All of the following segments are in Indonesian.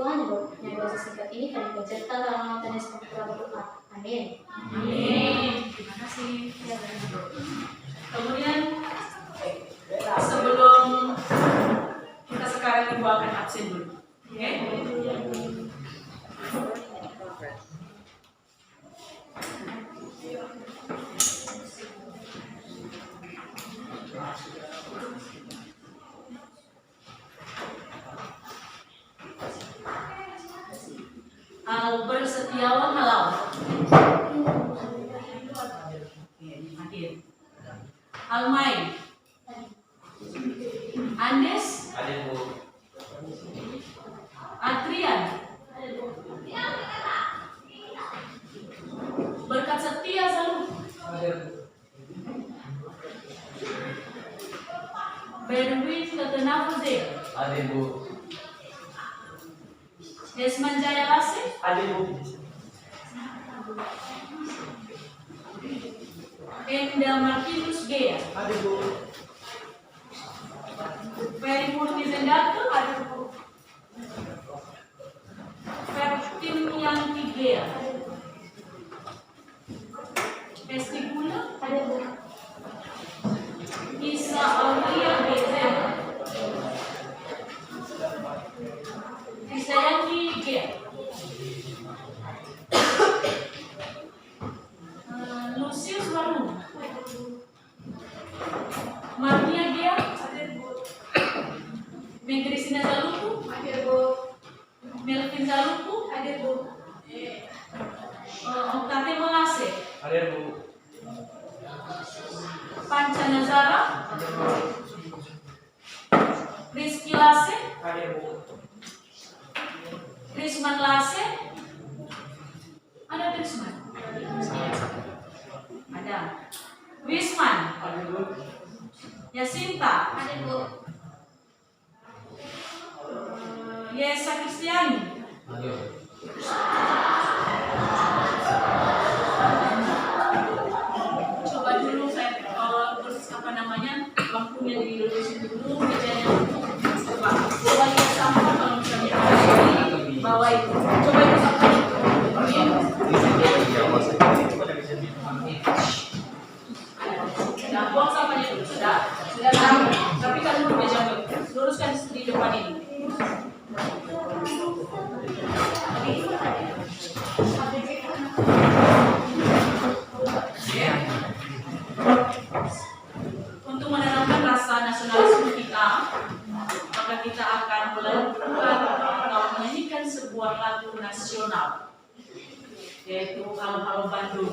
Tuhan yang bahasa singkat ini kami bacakan dalam Tuhan Yesus kita berdoa. Amin. Amin. Terima kasih. Kemudian sebelum kita sekarang ibu akan absen dulu. Oke? Albert Setiawan Halawan. Hadir. Almay. Andes. Hadir, Bu. Adrian. Berkat Setia Salu. Berwin Ketenafuze. Hadir, Bu. Desman Jaya Lase. Hadir, Bu. Enda Martinus Gea. Hadir, Bu. Ferry Murti Zendato. Hadir, Bu. Fertin Yanti Gea. Esti Gula. Hadir, Bu. Isa Aulia Bezera. Krisdayanti Gea. Lucius Warung. Marnia Gea. Megrisina Zaluku. Hadir, Bu. Melvin Zaluku. Hadir, Bu. Oktate Melase. Hadir, Bu. Panca Nazara. Rizky Lase. Hadir, Bu. Trisman Lase. Ada Trisman? Ada. Wisman. Hadir, Bu. Yasinta. Hadir, Bu. Yesa Kristiani. Hadir. Coba dulu saya terus apa namanya lampunya dilurusin dulu mejanya. Coba lihat sampah kalau misalnya di bawah itu. Coba itu sampah. Nah, buang sampahnya dulu sudah tahu. Tapi kan dulu meja luruskan di depan ini. Untuk menanamkan rasa nasionalisme kita, maka kita akan melakukan atau menyanyikan sebuah lagu nasional, yaitu Halo Halo Bandung.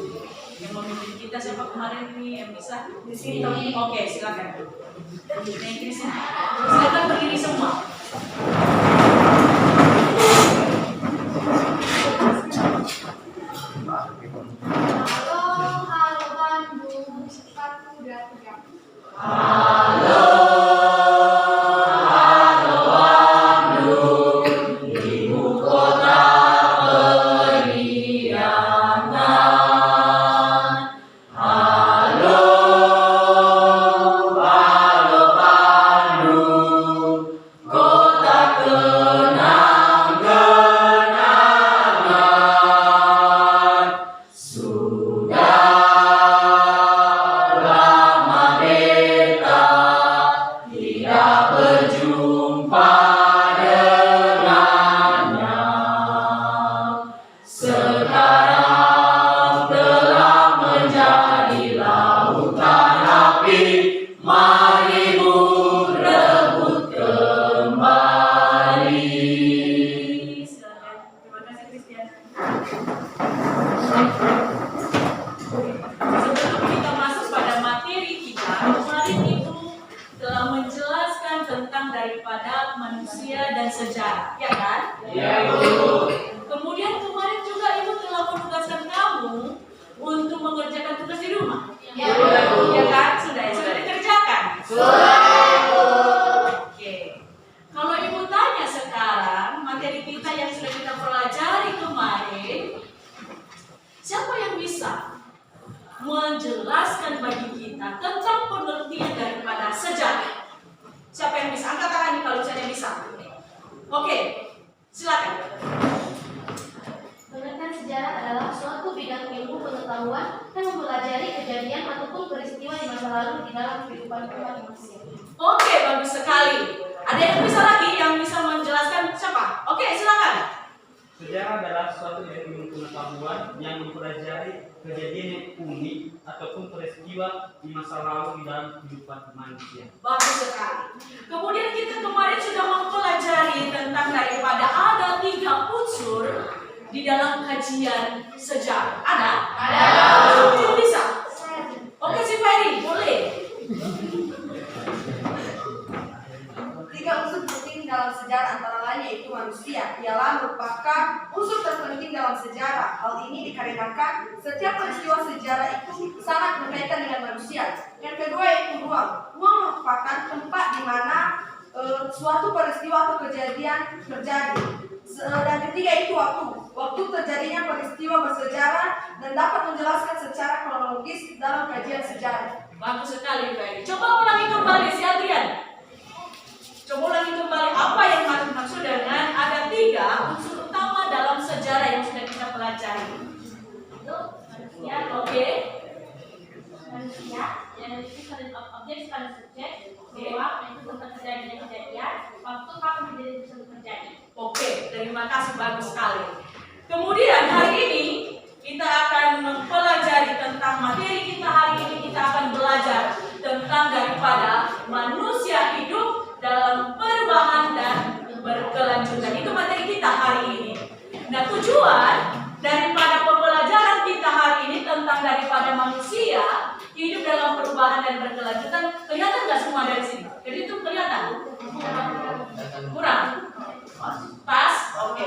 Yang memimpin kita siapa kemarin ini yang bisa? Di sini. Oke, silakan. Yang di sini. Silakan berdiri semua. Halo, halo Bandung, sepatu udah tegak. Sebelum kita masuk pada materi kita, kemarin Ibu telah menjelaskan tentang daripada manusia dan sejarah, ya kan? Iya, Bu. Kemudian kemarin juga Ibu telah menugaskan kamu untuk mengerjakan tugas di rumah. Ya, Ya kan? Sudah dikerjakan. Oke. Kalau Ibu tanya sekarang materi kita yang sudah kita pelajari kemarin, siapa yang bisa menjelaskan bagi kita tentang pengertian daripada sejarah? Siapa yang bisa? Angkat tangan nih kalau misalnya bisa. Oke, silakan. Silakan. Pengertian sejarah adalah suatu bidang ilmu pengetahuan yang mempelajari kejadian ataupun peristiwa di masa lalu di dalam kehidupan umat manusia. Oke, bagus sekali. Ada yang bisa lagi yang bisa menjelaskan siapa? Oke, silakan. Sejarah adalah suatu ilmu pengetahuan yang mempelajari kejadian yang unik ataupun peristiwa di masa lalu di dalam kehidupan manusia. Bagus sekali. Kemudian kita kemarin sudah mempelajari tentang daripada ada 3 unsur di dalam kajian sejarah. Ada? Ada. Yang bisa? Oke, si Ferry, boleh. 3 unsur penting dalam sejarah antara lain yaitu manusia. Ialah merupakan unsur terpenting dalam sejarah. Hal ini dikarenakan setiap peristiwa sejarah itu sangat berkaitan dengan manusia. Yang kedua yaitu ruang. Ruang merupakan tempat di mana suatu peristiwa atau kejadian terjadi. Dan ketiga itu waktu. Waktu terjadinya peristiwa bersejarah dan dapat menjelaskan secara kronologis dalam kajian sejarah. Bagus sekali, Ferry. Coba ulangi kembali si Adrian. Coba ulangi kembali apa yang maksud dengan ada 3 unsur utama dalam sejarah yang sudah kita pelajari. Itu manusia, Oke. manusia, yang itu objek sekali subjek, ruang, itu tentang kejadian, waktu kapan kejadian tersebut terjadi. Oke, terima kasih, bagus sekali. Kemudian hari ini kita akan mempelajari tentang materi kita hari ini. Kita akan belajar tentang daripada manusia hidup dalam perubahan dan berkelanjutan. Itu materi kita hari ini. Nah, tujuan daripada pembelajaran kita hari ini tentang daripada manusia hidup dalam perubahan dan berkelanjutan. Kelihatan nggak semua dari sini? Jadi itu kelihatan? Kurang? Pas? Oke.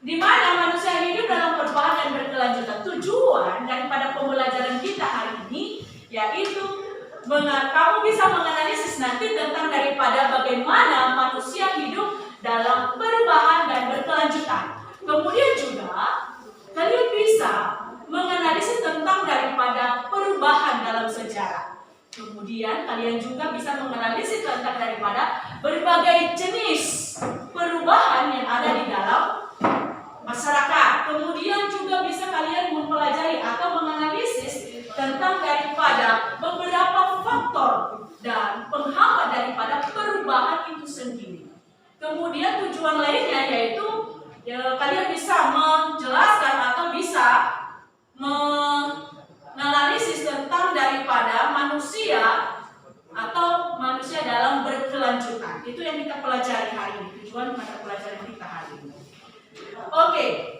Di mana manusia hidup dalam perubahan dan berkelanjutan. Tujuan daripada pembelajaran kita hari ini yaitu kamu bisa menganalisis nanti tentang daripada bagaimana manusia hidup dalam perubahan dan berkelanjutan. Kemudian juga kalian bisa menganalisis tentang daripada perubahan dalam sejarah. Kemudian kalian juga bisa menganalisis tentang daripada berbagai jenis perubahan yang ada di dalam masyarakat. Kemudian juga bisa kalian mempelajari atau menganalisis tentang daripada beberapa faktor dan penghambat daripada perubahan itu sendiri. Kemudian tujuan lainnya yaitu kalian bisa menjelaskan atau bisa menganalisis tentang daripada manusia atau manusia dalam berkelanjutan. Itu yang kita pelajari hari ini. Tujuan mata pelajaran kita hari ini. Oke.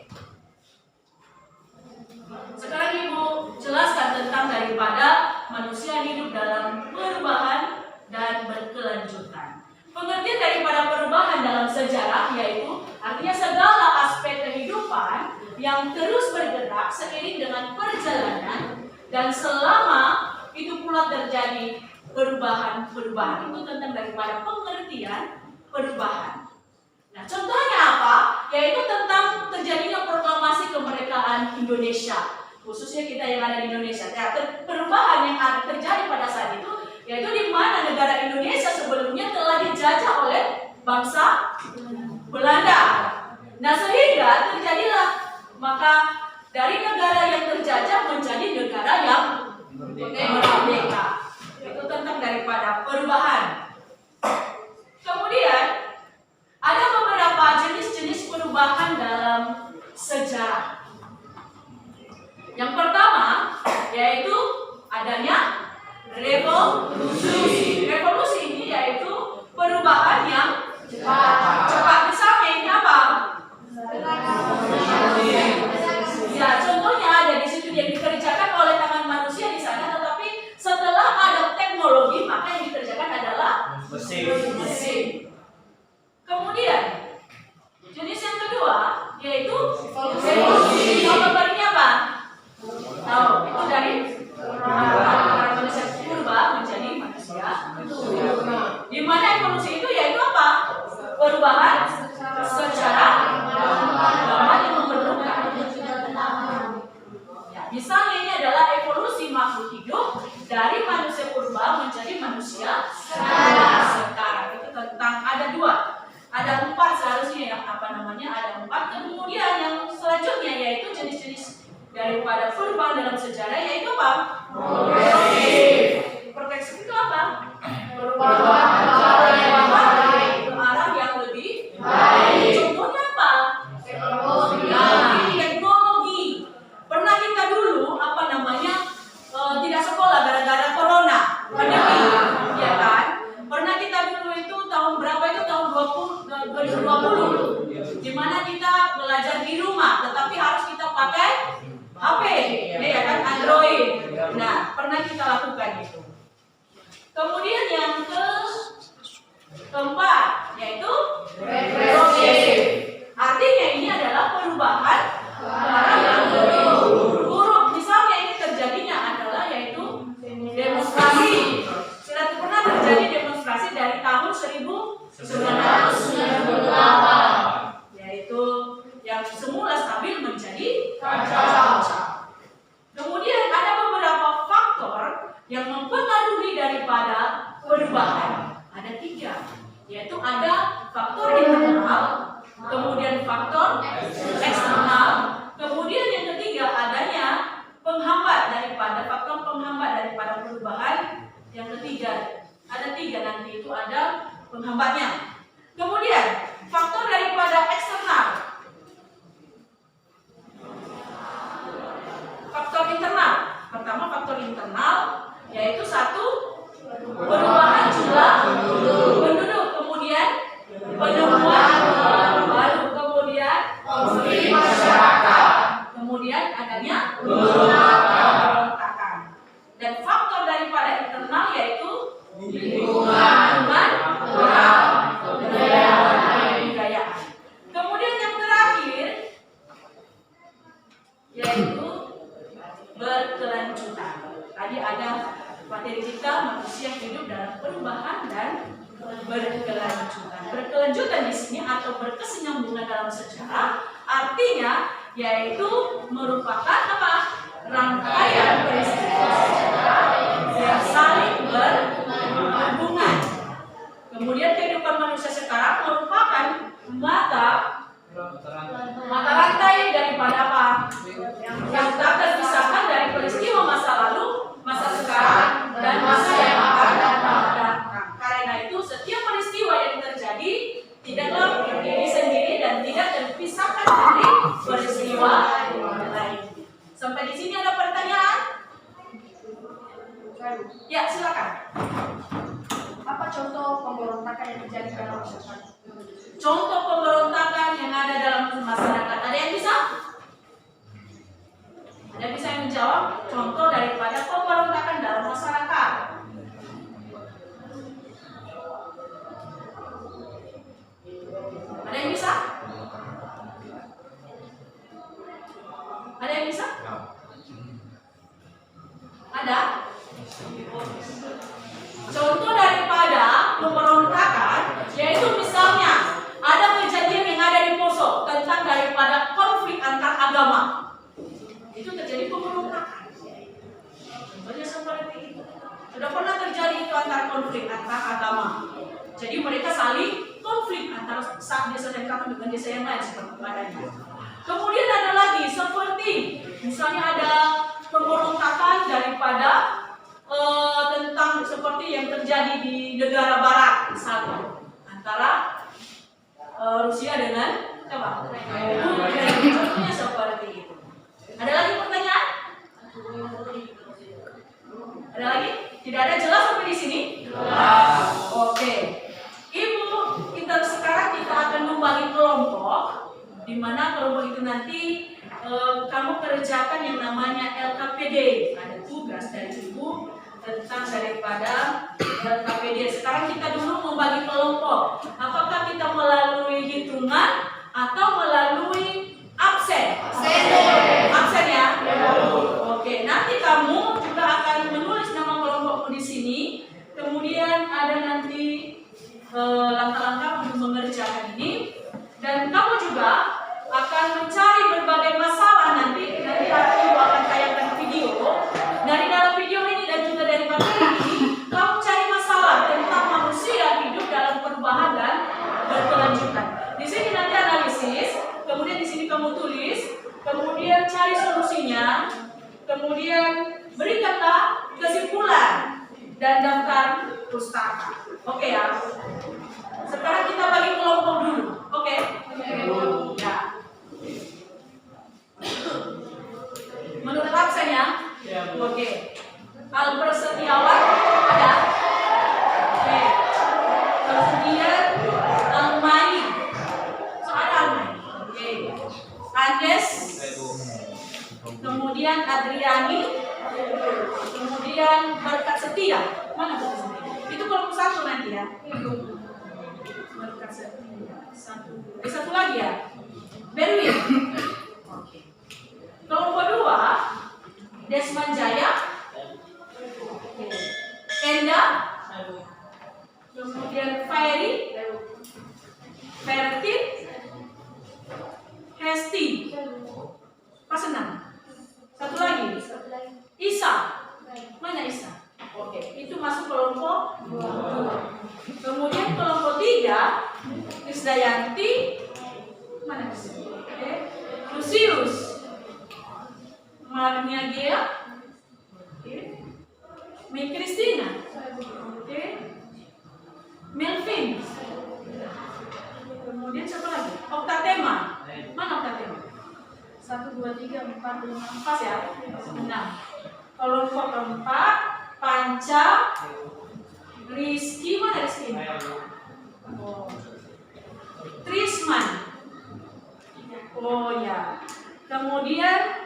Sekarang Ibu jelaskan tentang daripada manusia hidup dalam perubahan dan berkelanjutan. Pengertian daripada perubahan dalam sejarah yaitu artinya segala aspek kehidupan yang terus bergerak seiring dengan perjalanan dan selama itu pula terjadi perubahan-perubahan. Itu tentang daripada pengertian perubahan. Nah, contohnya apa? Yaitu tentang terjadinya proklamasi kemerdekaan Indonesia. Khususnya kita yang ada di Indonesia. Nah, perubahan yang terjadi pada saat itu yaitu di mana negara Indonesia sebelumnya telah dijajah oleh bangsa Belanda. Nah, sehingga terjadilah maka dari negara yang terjajah menjadi negara yang merdeka. Itu tentang daripada perubahan. Kemudian ada beberapa jenis-jenis perubahan dalam sejarah. Yang pertama yaitu adanya revolusi. Revolusi ini yaitu perubahan yang cepat. Misalnya ini apa? Ya, contohnya ada di situ yang dikerjakan oleh tangan manusia di sana, tetapi setelah ada teknologi maka yang dikerjakan adalah mesin. Kemudian jenis yang kedua yaitu evolusi. Gambarnya apa? Tahu? Itu dari manusia purba menjadi manusia. Di mana evolusi itu yaitu apa? Perubahan secara lambat yang memerlukan. Ya, misalnya ini adalah evolusi makhluk hidup dari manusia purba menjadi manusia sekarang. Itu tentang ada 2. Ada 4 seharusnya yang ada pakai HP, ya kan, Android. Nah, pernah kita lakukan itu. Kemudian yang keempat yaitu regresi. Artinya ini adalah perubahan barang yang buruk. Misalnya ini terjadinya adalah yaitu demonstrasi. Sudah pernah terjadi demonstrasi dari tahun 1998, yaitu yang semula stabil menjadi kacau. Kemudian ada beberapa faktor yang mempengaruhi daripada perubahan. Ada 3, yaitu ada faktor internal, kemudian faktor eksternal, kemudian yang ketiga adanya penghambat daripada faktor penghambat daripada perubahan. Yang ketiga ada 3 nanti itu ada penghambatnya. Kemudian faktor daripada eksternal, faktor internal. Pertama faktor internal yaitu 1 perubahan jumlah penduduk, kemudian penemuan baru, kemudian konflik masyarakat, kemudian adanya pemberontakan. Dan faktor daripada internal yaitu lingkungan, orang, kebudayaan. Kemudian yang terakhir yaitu berkelanjutan. Tadi ada materi kita manusia hidup dalam perubahan dan berkelanjutan. Berkelanjutan di sini atau berkesinambungan dalam sejarah artinya yaitu merupakan apa? Rangkaian peristiwa sejarah yang saling berhubungan. Kemudian kehidupan manusia sekarang merupakan mata rantai daripada apa? Yang tak terpisahkan dari peristiwa masa lalu, masa sekarang, dan masa yang akan datang. Karena itu setiap peristiwa yang terjadi tidaklah berdiri sendiri dan tidak terpisahkan dari peristiwa lain. Sampai di sini ada pertanyaan? Ya, silakan. Apa contoh pemberontakan yang terjadi dalam masyarakat? Contoh pemberontakan yang ada dalam masyarakat. Ada yang bisa? Ada yang bisa menjawab? Contoh daripada pemberontakan dalam masyarakat. Ada yang bisa? Ada yang bisa? Ada? Contoh daripada pemberontakan yaitu misalnya ada kejadian yang ada di Poso tentang daripada konflik antar agama. Itu terjadi pemberontakan. Contohnya seperti itu. Sudah pernah terjadi itu antar konflik antar agama. Jadi mereka saling konflik antara desa yang satu dengan desa yang lain seperti padanya. Kemudian ada lagi seperti misalnya ada pemberontakan daripada tentang seperti yang terjadi di negara barat misalnya antara Rusia dengan Ukraina. Contohnya seperti itu. Ada lagi pertanyaan? Ada lagi? Tidak ada, jelas sampai di sini? Oke. Ibu, sekarang kita akan membagi kelompok, di mana kelompok itu nanti kamu kerjakan yang namanya LKPD. Ada tugas dari ibu tentang daripada LKPD. Sekarang kita dulu membagi kelompok. Apakah kita melalui hitungan atau melalui absen? Absen ya? Oke, nanti kamu juga akan menulis nama kelompokmu di sini. Kemudian ada nanti langkah-langkah untuk mengerjakan ini. Dan kamu juga akan mencari berbagai masalah nanti ibu akan tayangkan video. Dari dalam video ini dan juga dari materi ini, kamu cari masalah tentang manusia hidup dalam perubahan dan berkelanjutan. Di sini nanti analisis, kemudian di sini kamu tulis, kemudian cari solusinya, kemudian berikanlah kesimpulan dan daftar pustaka. Oke ya. Sekarang kita bagi kelompok dulu. Oke? Ya. Menurut absen ya? Oke. Albert Setiawan ada? Oke. Kemudian Almani. So ada Almani. Oke. Andes nanti ya. Satu lagi ya. Berwin. Oke. Kelompok 2, Desmond Jaya, Enda, kemudian Fairy, Fertin, Hesti, Pasenang. Satu lagi, Isa. Mana Isa? Oke, itu masuk kelompok 2. Kemudian kelompok 3, Krisdayanti, mana Krisdayanti? Oke, Lucius, Marnia Gea, oke, Mei Kristina, oke, Melvin, kemudian siapa lagi? Oktatema, mana Oktatema? 1, 2, 3, 4, 5, pas ya? 6. Kelompok keempat, Panca, Rizky, mana Rizky? Oh. Trisman. Oh ya. Kemudian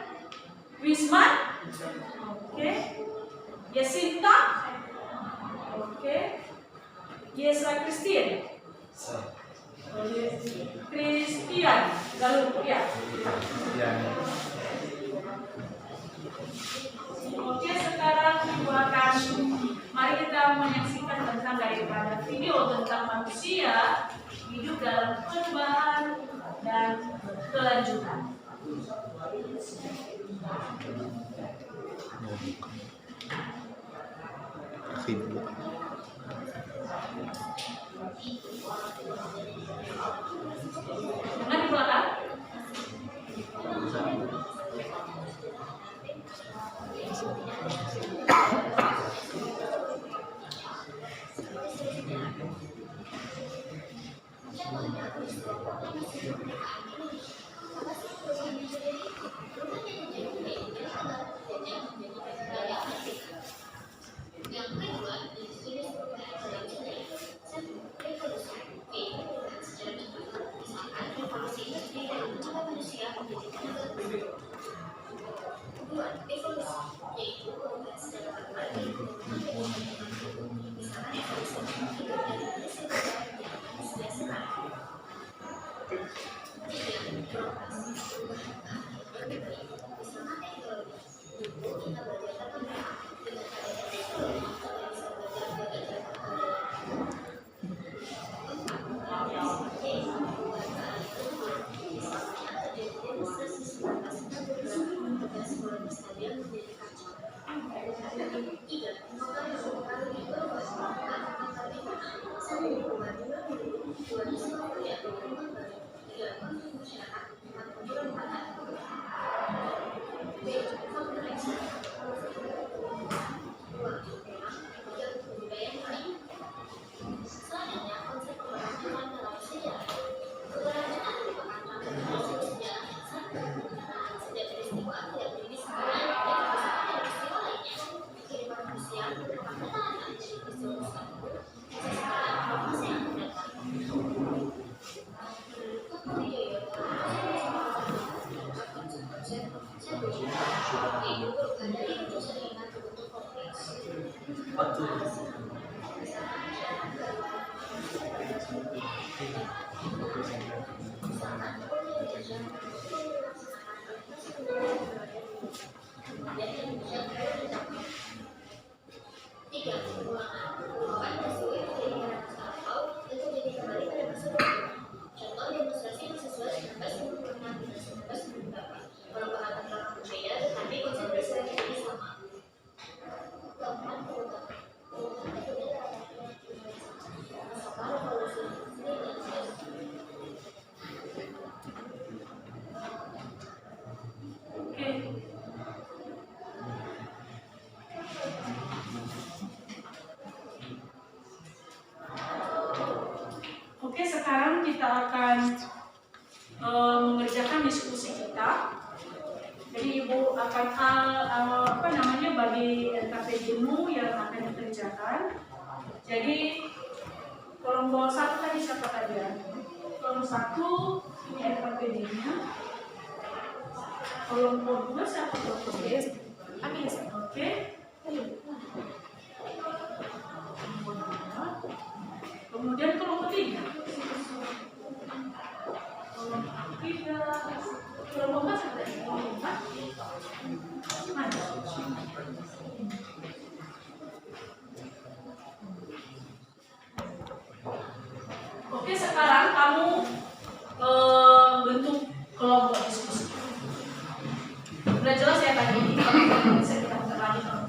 Wisman. Oke. Yasinta. Oke. Yesa Christian. Christian. Lalu ya. Oke, sekarang akan mari kita menyaksikan tentang daripada video tentang manusia hidup dalam perubahan dan kelanjutan. Dengar di belakang? Oke, sekarang kita akan mengerjakan diskusi kita. Jadi Ibu akan bagi LKPD-mu yang akan dikerjakan. Jadi kelompok 1 tadi siapa tadi ya? Kelompok 1 ini LKPD-nya. Kelompok 2 siapa kelompok 2? Amis. Oke. Kelompok 2. Kemudian kelompok 3. Kelompok 4 ada? Kelompok 4? Ada. Oke, sekarang kamu bentuk kelompok diskusi. Udah jelas ya tadi? Bisa kita putar lagi kalau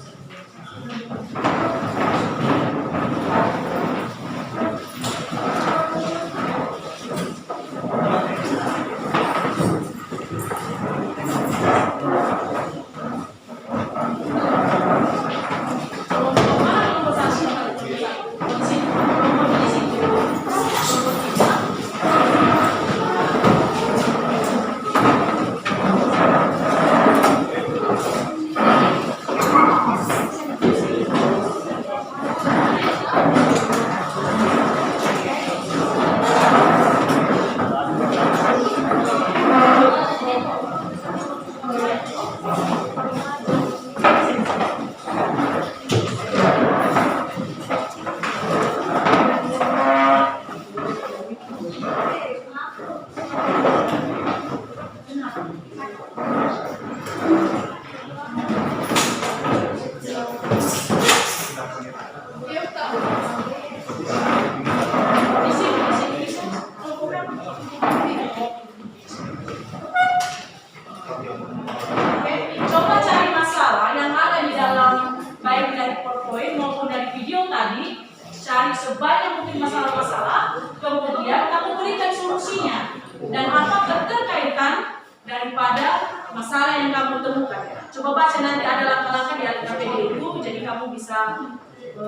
coba cari masalah yang ada di dalam baik dari PowerPoint maupun dari video tadi. Cari sebanyak mungkin masalah-masalah, kemudian kamu berikan solusinya dan apa keterkaitan daripada masalah yang kamu temukan. Coba baca, nanti ada langkah-langkah di APD itu, jadi kamu bisa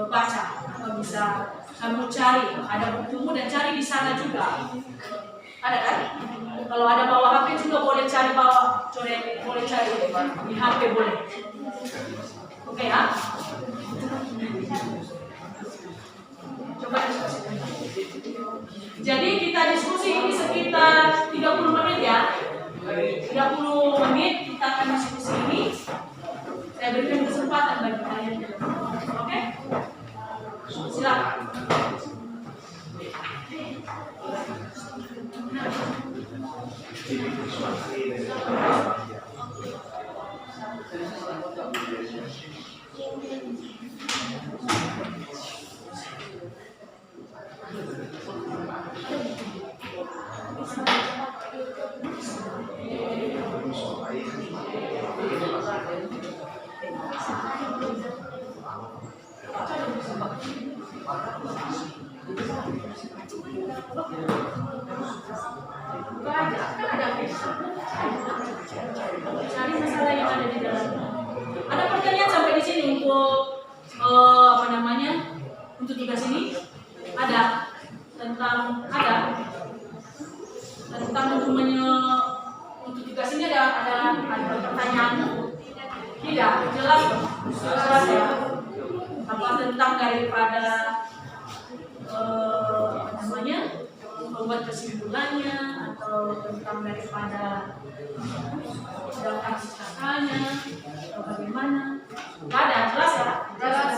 baca atau bisa kamu cari, ada bukumu dan cari di sana juga. Ada kan? Kalau ada bawa HP juga boleh cari bawa, boleh cari di HP boleh. Oke ya? Coba diskusikan. Jadi kita diskusi ini sekitar 30 menit ya. 30 menit kita akan diskusi ini. Saya berikan kesempatan bagi kalian. Oke? Silakan. Cari masalah yang ada di dalam. Ada pertanyaan sampai di sini untuk untuk tugas ini? Ada tentang untuk tugas ini ada pertanyaan? Tidak, jelas ya. Apa tentang daripada membuat kesimpulannya atau tentang daripada daftar kakaknya atau bagaimana? Tidak ada, jelas ya? Jelas.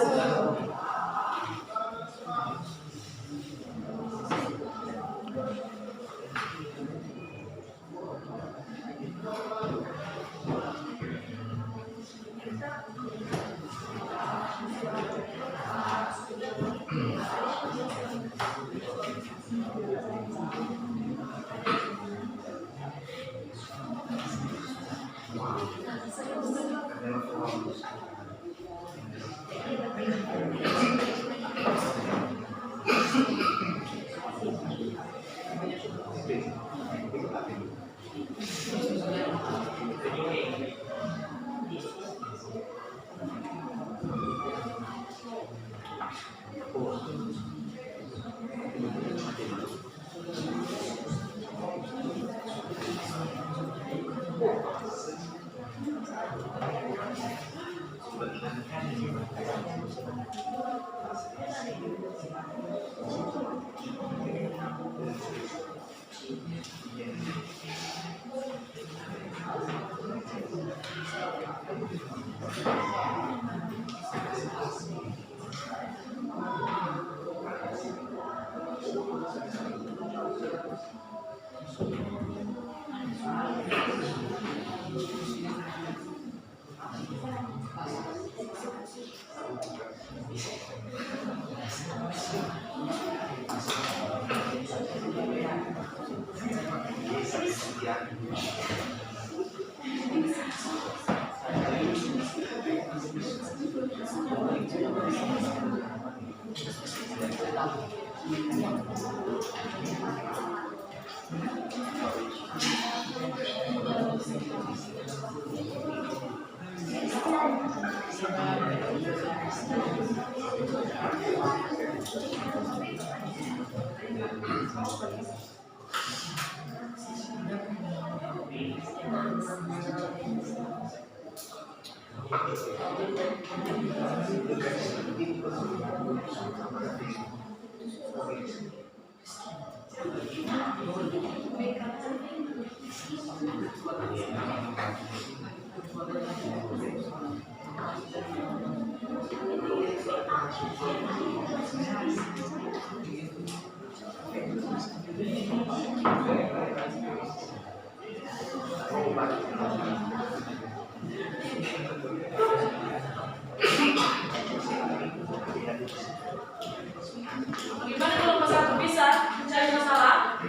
Gimana kalau pas satu bisa mencari masalah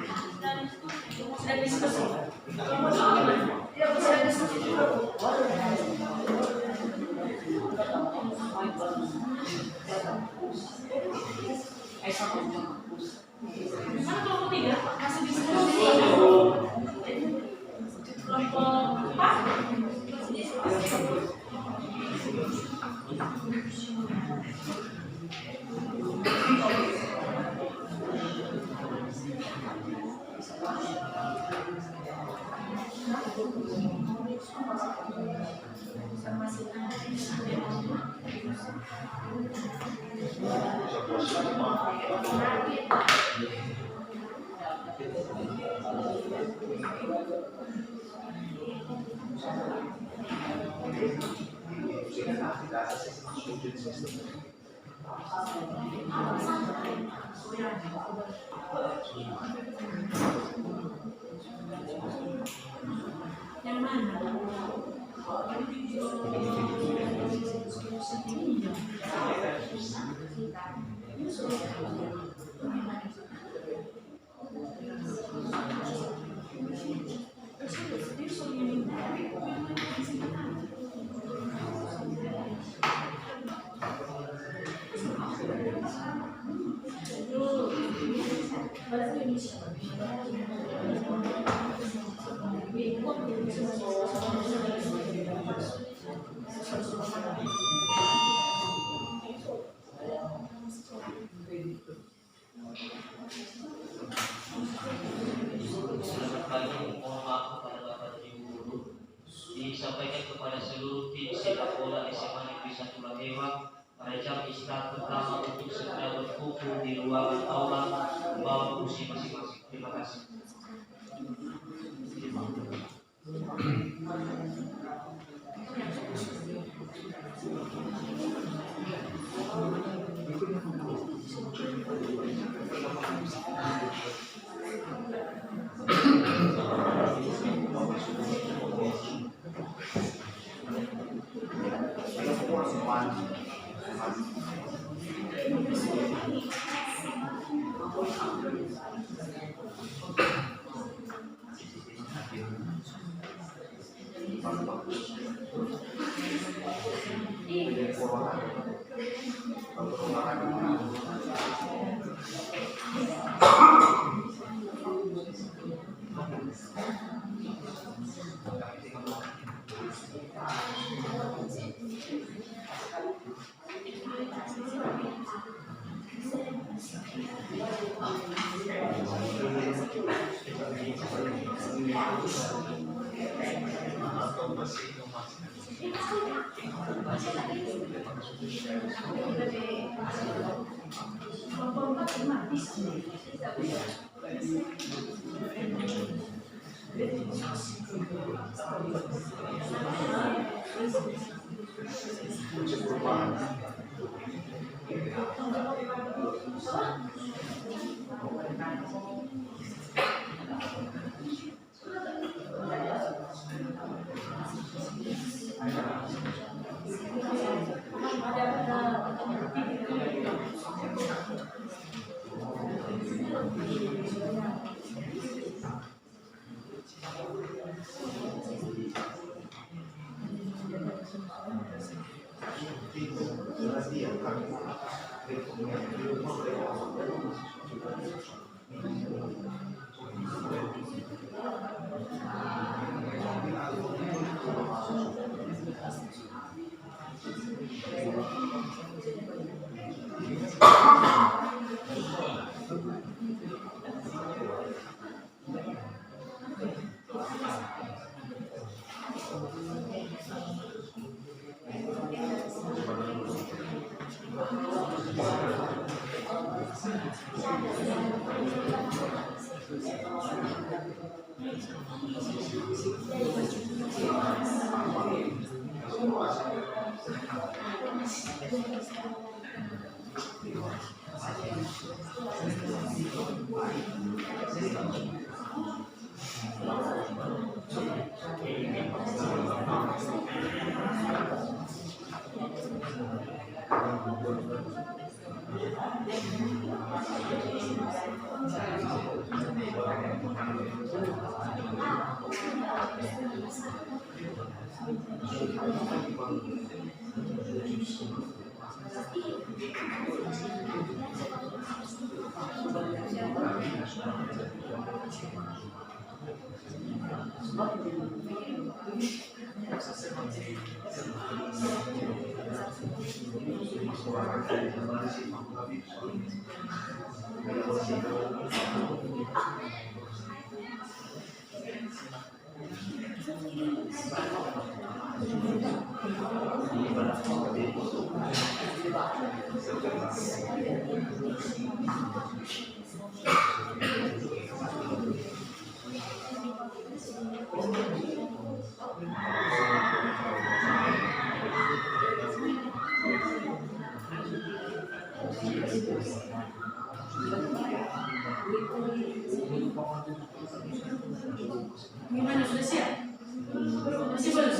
dan diskusi? Kalau gimana? Ya, bisa diskusi juga. Mana kelompok 3 masih diskusi? Kelompok 4 yang mana? Selamat pagi, mohon maaf kepada Bapak Ibu Guru. Disampaikan kepada seluruh tim sepak bola SMA Negeri 1 Lampewang pada jam istirahat pertama untuk segera berkumpul di ruangan aula membawa kursi masing-masing. Terima kasih. Gimana, sudah siap? Masih belum?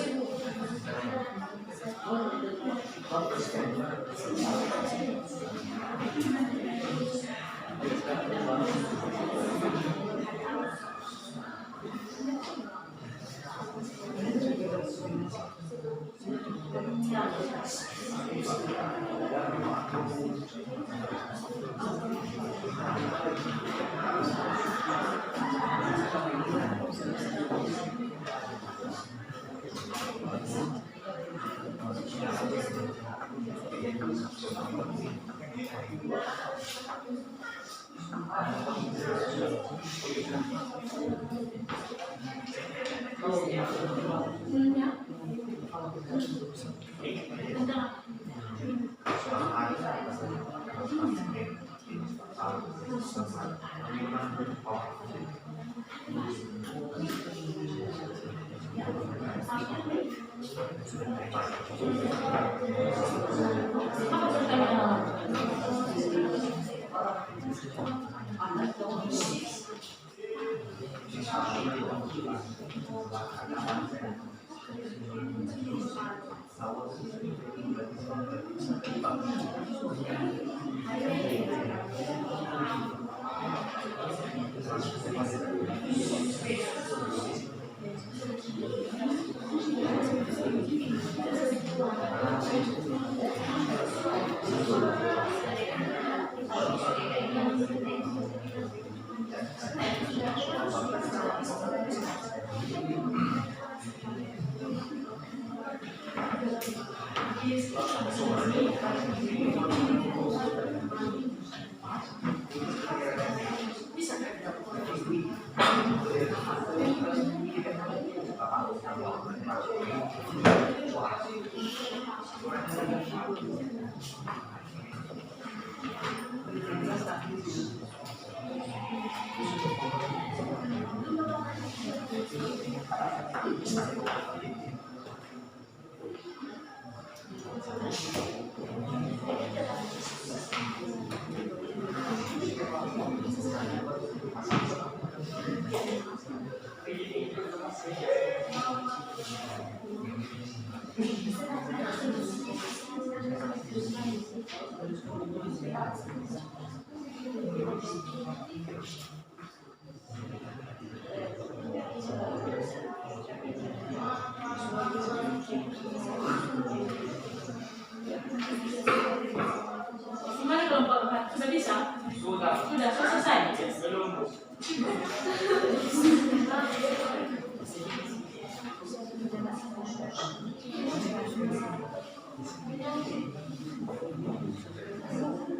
Gimana kelompok 4? Sudah bisa? Sudah selesai? Belum.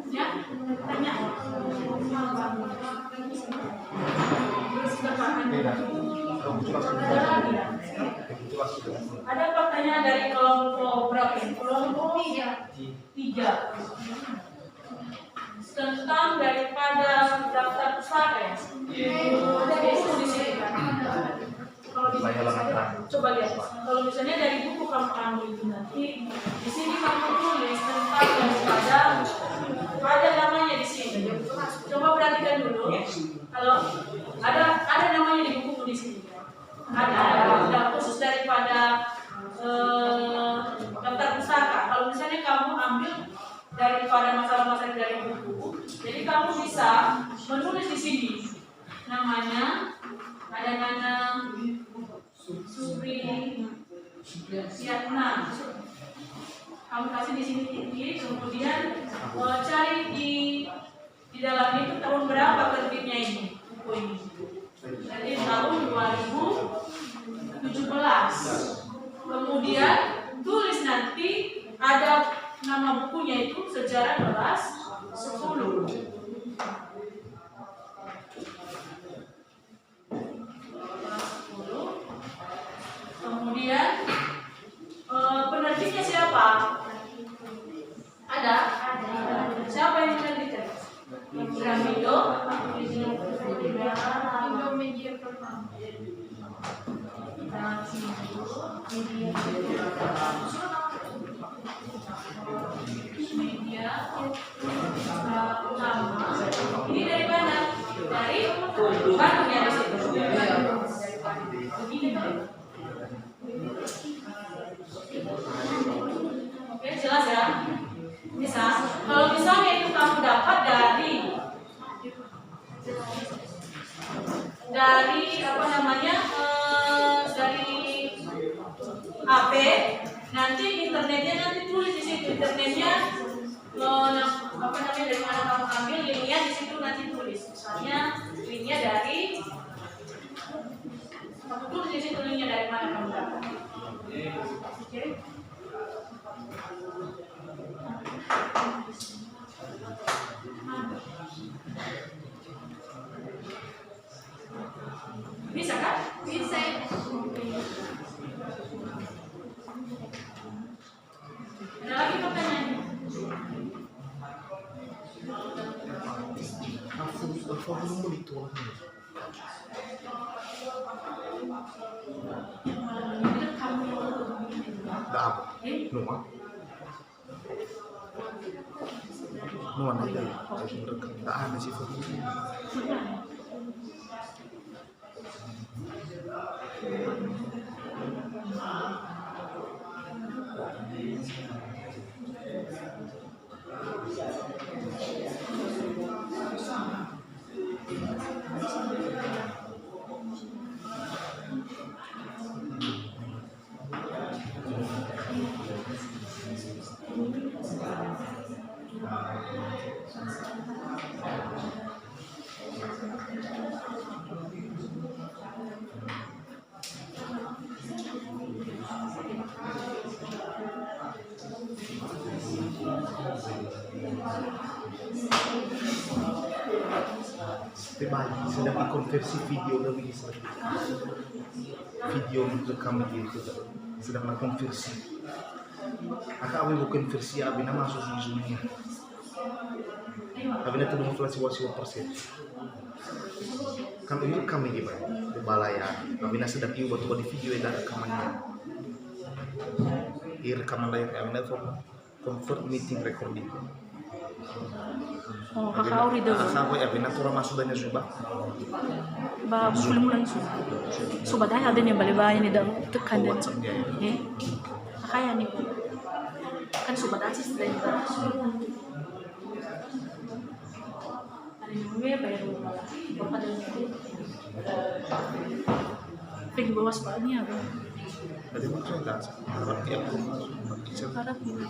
Ya, tanya. Ada lagi ya? Ada pertanyaan dari kelompok berapa? Kelompok 3. Tentang daripada daftar pustaka ya? Ada itu di sini kan? Kalau di coba lihat. Kalau misalnya dari buku kamu ambil itu nanti di sini kamu tulis tentang daripada ada namanya di sini. Coba perhatikan dulu. Kalau ada namanya di buku di sini. Ada khusus daripada daftar pustaka. Kalau misalnya kamu ambil daripada masalah-masalah dari buku, jadi kamu bisa menulis di sini namanya, ada Nana Supri Siatna. Kamu kasih di sini titik, kemudian cari di dalam itu tahun berapa terbitnya ini buku ini. Jadi tahun 2017. Kemudian tulis nanti ada nama bukunya itu sejarah kelas 10. Kemudian penerbitnya siapa? Ada? Siapa yang menerbitkan? Gramedia. Indomedia pertama. Media utama. Ini dari mana? Dari Bandung ya, di situ. Begini kan? Oke, jelas ya? Bisa. Kalau misalnya itu kamu dapat dari apa namanya? Dari HP, nanti internetnya nanti tulis di situ internetnya apa namanya dari mana kamu ambil linknya di situ nanti tulis misalnya linknya dari kamu tulis di situ linknya dari mana kamu dapat. Oke. Bisa kan? Bisa. Ada lagi pertanyaan? ada sih formulanya. Tebali sedang dikonversi video dari Israel. Video rekam itu sedang dikonversi. Aka awi bukan versi abina masuk di zoomnya. Abina itu demonstrasi wasiwa persen. Kami itu kami gimana? Di balaya. Abina sedang iu batu di video yang ada rekamannya. Di rekaman layar abina convert meeting recording. Oh, kakak uri dulu. Kakak ya bina tura masuk banyak sudah. Ba mulan su. So badai ada nih balik-balik nih dong tekan deh. WhatsApp dia. Kakak ya nih. Kan sobat asis dari ada yang bayar berapa dan pergi bawa sepatunya apa? Tadi maksudnya nggak harap dia Harap gitu.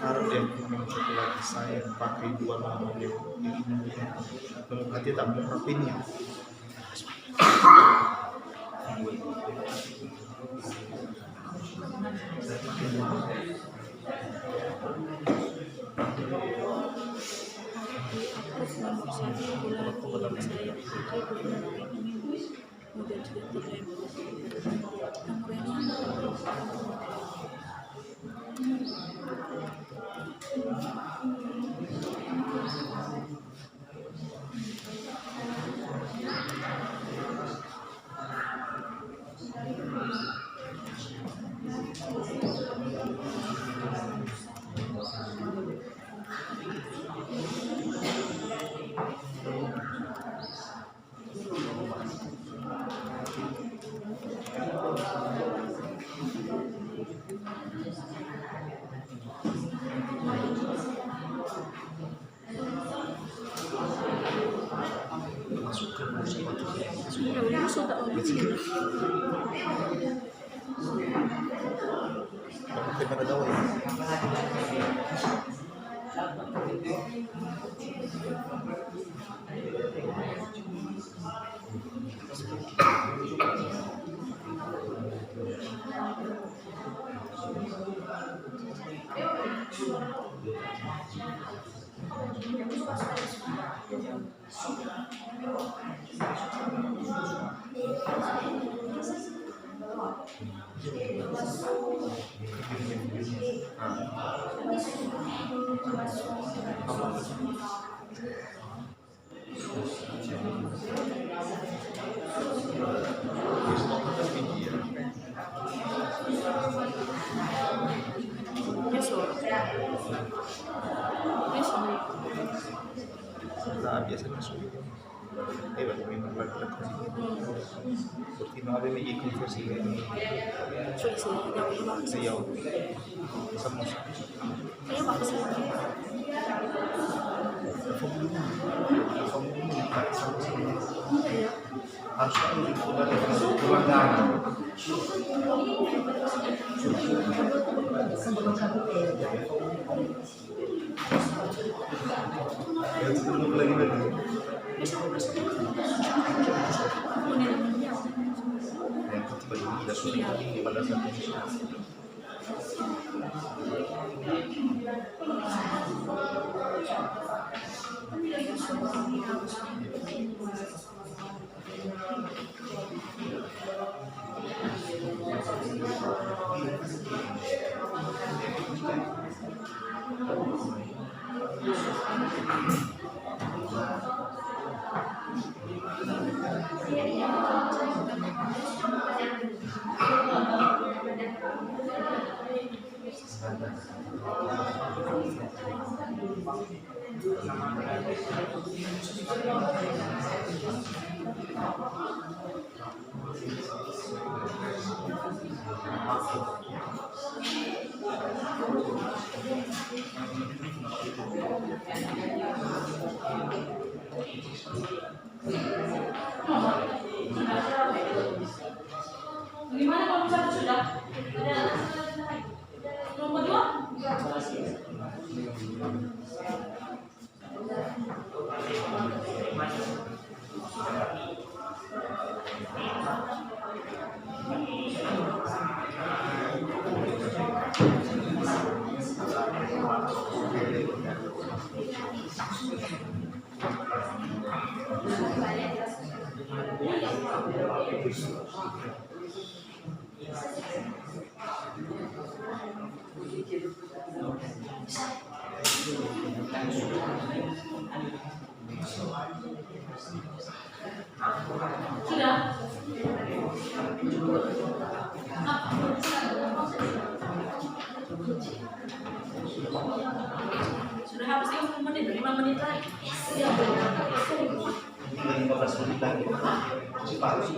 harap dia mencoba lagi saya pakai dua nomor yang ini hati tak mau rapinnya. Pada tahu ya. Biasanya sulit. Bagi memang lagi seperti ada lagi konversi ini. Saya sama harus Gimana kalau misalnya sudah? Nomor 2? Sudah? Tinggal 15 menit lagi. Cepat sih.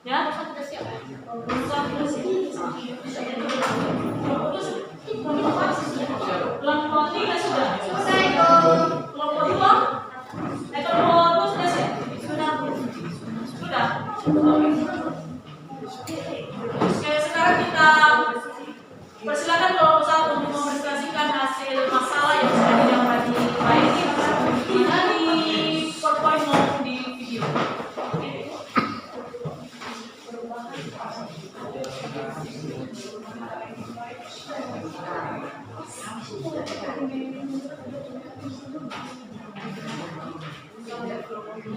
Ya, kelompok 3 sudah. Kelompok 2, kelompok 2 sudah siap. Sudah. Oke, sekarang kita persilakan kelompok 1 untuk mempresentasikan hasil masalah yang sudah didapat di baik mana di PowerPoint maupun di video.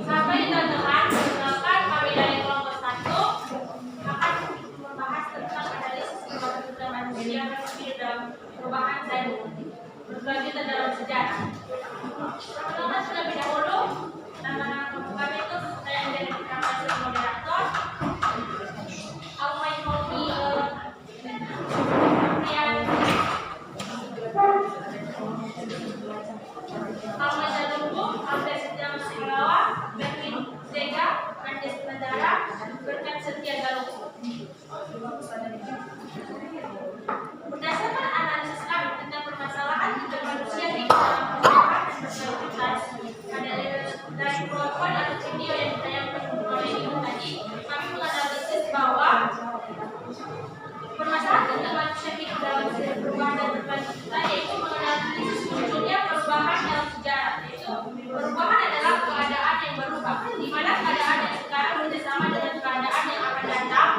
Sampai teman-teman, silakan kami dari kelompok 1 akan membahas tentang analisis kehidupan manusia dalam perubahan dan berkelanjutan dalam sejarah. Teman-teman terlebih dahulu, nama kami itu saya identifikasi sebagai moderator. Aku main hobi Ahmad Jadunggu, Abdul Setia Musilawa, Berwin Zega, Andes Bandara, Berkat Setia Galuku. Berdasarkan analisis kami tentang permasalahan hidup manusia di dalam perubahan dan berkelanjutan, dari PowerPoint atau video yang ditayangkan oleh Ibu tadi, kami menganalisis bahwa permasalahan tentang manusia hidup dalam perubahan dan berkelanjutan yaitu menganalisis munculnya perubahan dalam sejarah, yaitu perubahan adalah keadaan yang berubah, di mana keadaan yang sekarang tidak sama dengan keadaan yang akan datang.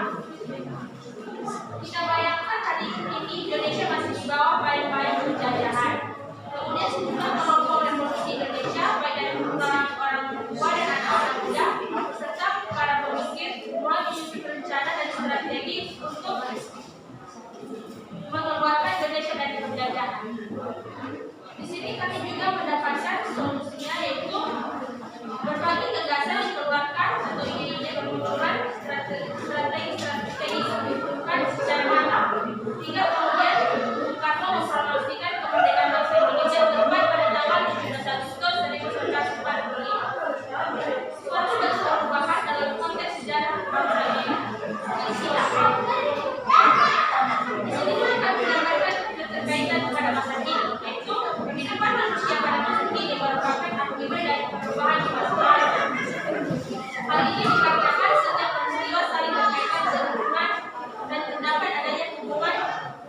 Kita bayangkan hari ini Indonesia masih di bawah bayang-bayang penjajahan. Kemudian sejumlah kelompok revolusi Indonesia, baik dari orang tua dan anak-anak muda, serta para pemikir mulai menyusun rencana dan strategi untuk mengeluarkan Indonesia dari penjajahan. Di sini kami juga mendapatkan solusinya, yaitu berbagai gagasan dikeluarkan atau ide-ide bermunculan, strategi dibentukkan secara matang, hingga kemudian Bung Karno mempromosikan kemerdekaan bangsa Indonesia tepat pada tanggal 17 Agustus 1945. Suatu bentuk perubahan dalam konteks sejarah bangsa ini. Di sini kami mendapatkan keterkaitan pada masa kini, yaitu kehidupan manusia pada masa kini merupakan akibat dari perubahan di masa lalu. Hal ini dikarenakan setiap peristiwa saling berkaitan sehubungan dan terdapat adanya hubungan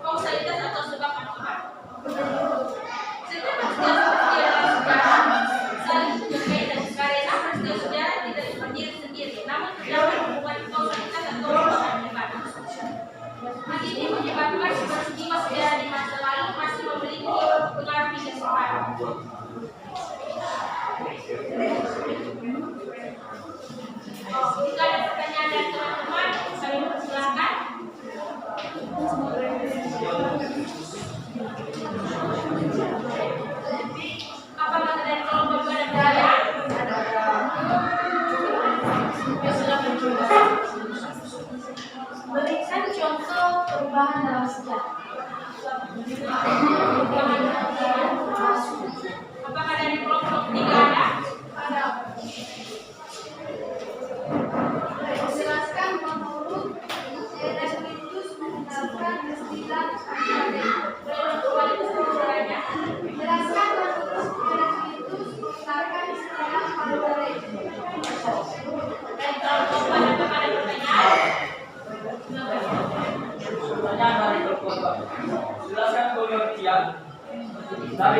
kausalitas atau sebab akibat. Setiap peristiwa dalam sejarah saling berkaitan karena peristiwa sejarah tidak berdiri sendiri, namun terdapat hubungan kausalitas atau sebab akibat. Hal ini menyebabkan peristiwa sejarah di masa lalu masih memiliki pengaruh hingga sekarang. Jika ada pertanyaan dari teman-teman, kami persilakan. Apakah dari kelompok juga ada pertanyaan? Ya, silakan. Berikan contoh perubahan dalam sejarah. Apakah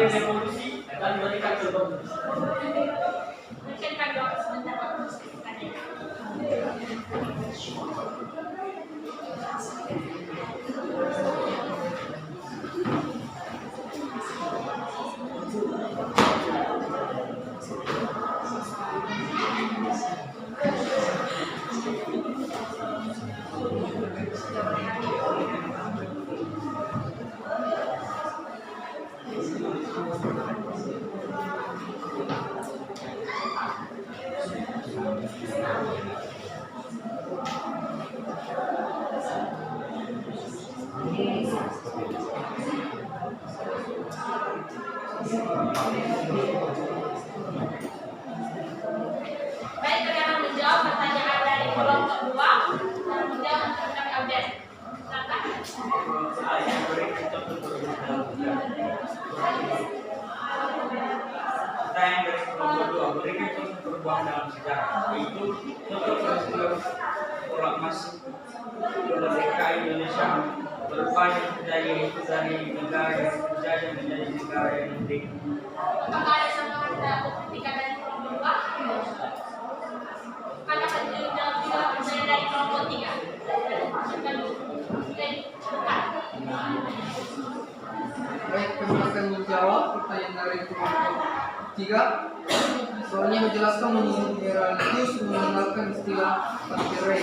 dari revolusi dan mereka terbentuk. Mungkin kan dok sebentar waktu tanya. Baik, kalian menjawab pertanyaan dari kelompok 2 dan menjawab untuk kami update. Silakan. Pertanyaan dari kelompok 2, berikan contoh perubahan dalam sejarah, yaitu contoh peristiwa proklamasi kemerdekaan Indonesia berupa yang terjadi yaitu dari negara yang terjadi menjadi negara yang merdeka. Apakah ada sama ketika dari kelompok 2? Karena tidak percaya dari kelompok 3. Baik, kami akan menjawab pertanyaan dari kelompok 3. Soalnya menjelaskan mengenai religius mengenalkan istilah panterai.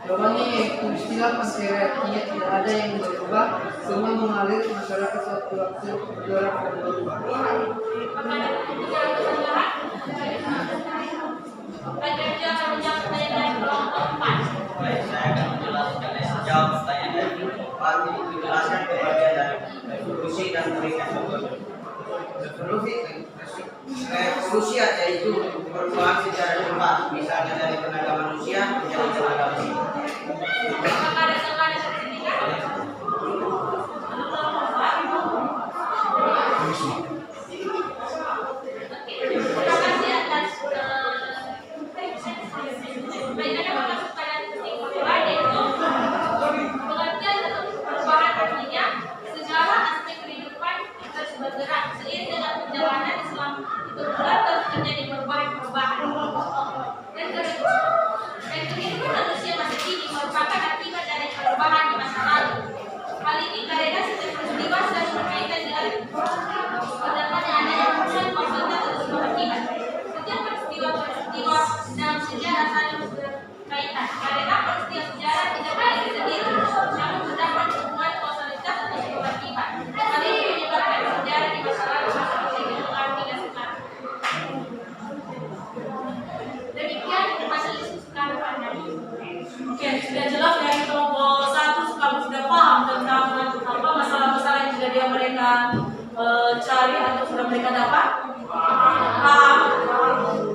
Jawabannya yaitu istilah panterai artinya tidak ada yang berubah, semua mengalir masyarakat suatu waktu bergerak dan berubah. Apakah ada ketika kesalahan? Baik, jangan menjawab pertanyaan dari kelompok 4. Baik, saya akan menjawab pertanyaan dari kelompok 4. Menjelaskan kebagian dari revolusi dan berikan contoh. Revolusi yaitu perubahan secara cepat, misalnya dari tenaga manusia menjadi tenaga mesin. Apakah ada sama sertifikat? Terima kasih atas baik, ada masuk pada titik kedua yaitu pengertian atau perubahan artinya sejarah aspek kehidupan terus bergerak seiring dengan perjalanan Islam itu pula terus terjadi perubahan-perubahan. Dan kehidupan manusia masa kini merupakan akibat dari perubahan di masa lalu. Hal ini karena setiap peristiwa selalu berkaitan dengan berdasarkan adanya perubahan maksudnya terus berakibat. Setiap peristiwa dalam sejarah saling berkaitan. Karena peristiwa sejarah tidak berdiri sendiri, namun terdapat hubungan kausalitas atau sebab akibat. Hal ini menyebabkan sejarah di masa lalu masih berpengaruh hingga sekarang. Demikian majelis sekarang Anda. Oke, sudah jelas dari kelompok 1 kamu sudah paham tentang apa masalah-masalah yang sudah mereka cari atau sudah mereka dapat? Paham?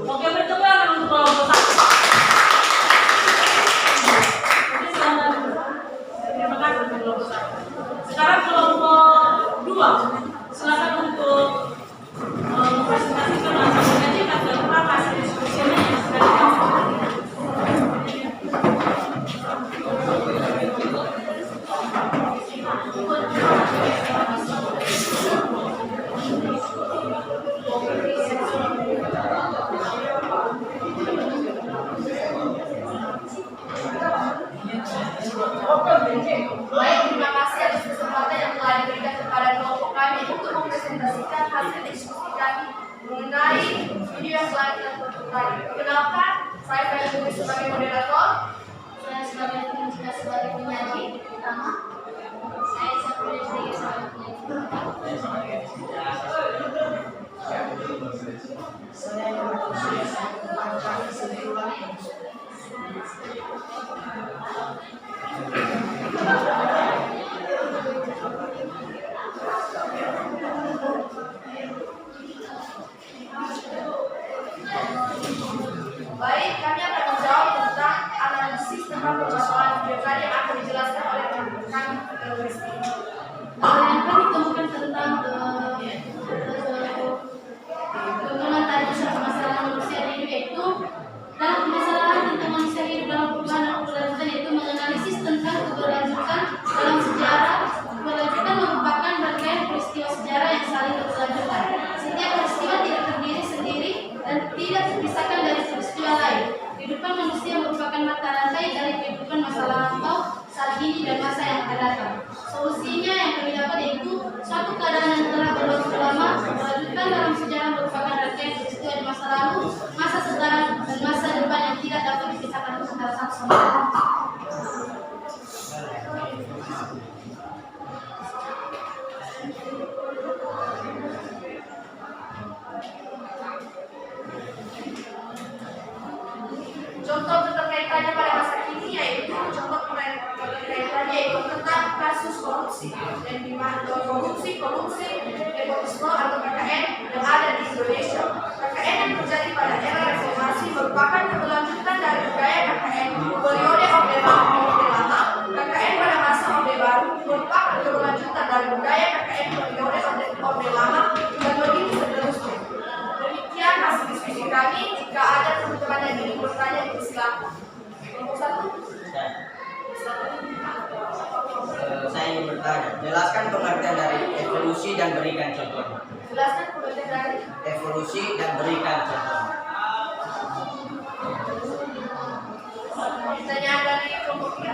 Oke, bertemu lagi untuk kelompok 1. Oke, selamat. Terima kasih untuk kelompok 1. Sekarang kelompok 2. Silakan untuk mempresentasikan atau menyajikan tentang hasil diskusinya yang sudah dilakukan. Baik, terima kasih atas kesempatan yang telah diberikan kepada kelompok kami untuk mempresentasikan hasil diskusi kami mengenai video yang telah kita tonton tadi. Perkenalkan, saya Feli sebagai moderator. Saya sebagai penyanyi sebagai penyanyi utama. Saya sebagai penyanyi. Baik, kami akan menjawab tentang analisis tentang permasalahan video tadi yang akan dijelaskan oleh rekan ini dan masa yang akan datang. Solusinya yang kami dapat yaitu suatu keadaan yang telah berlangsung lama, melanjutkan dalam sejarah merupakan rangkaian peristiwa di masa lalu, masa sekarang, dan masa depan yang tidak dapat dipisahkan antara satu sama lain. Contoh keterkaitannya pada masa kini yaitu contoh keterkaitannya yaitu tentang kasus korupsi dan di mana korupsi, nepotisme atau KKN yang ada di Indonesia. KKN yang terjadi pada era reformasi merupakan keberlanjutan dari budaya KKN periode Orde Lama. KKN pada masa Orde Baru merupakan keberlanjutan dari budaya KKN periode Orde Lama dan begitu seterusnya. Demikian hasil diskusi kami. Jika ada teman-teman yang ingin bertanya, silakan. Nomor 1. Saya ingin bertanya, jelaskan pengertian dari evolusi dan berikan contoh. Jelaskan pengertian dari Evolusi dan berikan contoh. pertanyaan dari kelompok 3.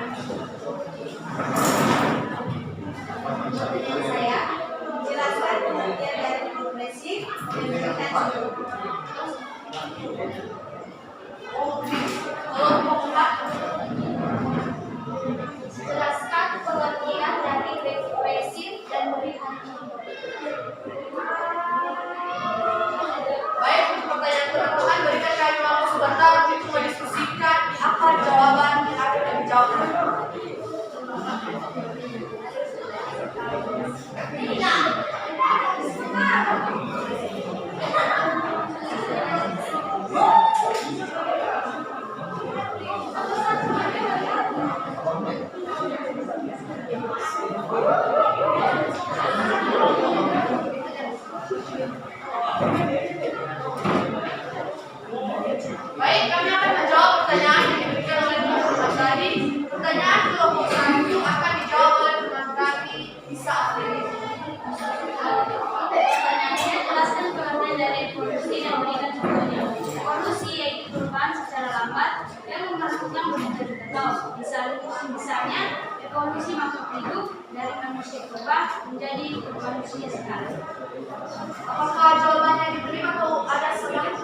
Pertanyaan saya, jelaskan pengertian dari progresif dan berikan contoh. Kelompok 4. Jelaskan pengertian dari represif dan berikan contoh. Baik, untuk pertanyaan teman-teman berikan kami waktu sebentar untuk mendiskusikan apa jawaban yang akan kami jawabkan. Baik, kami akan menjawab pertanyaan yang diberikan oleh teman-teman tadi. Pertanyaan kelompok 1 akan dijawab oleh teman kami Isa Afrili. Pertanyaannya, jelaskan pengertian dari evolusi dan berikan contohnya. Evolusi yaitu perubahan secara lambat yang melakukan berjuta-juta tahun. Misalnya, evolusi makhluk hidup dari manusia purba menjadi manusia sekarang. Apakah jawabannya diterima atau ada selang?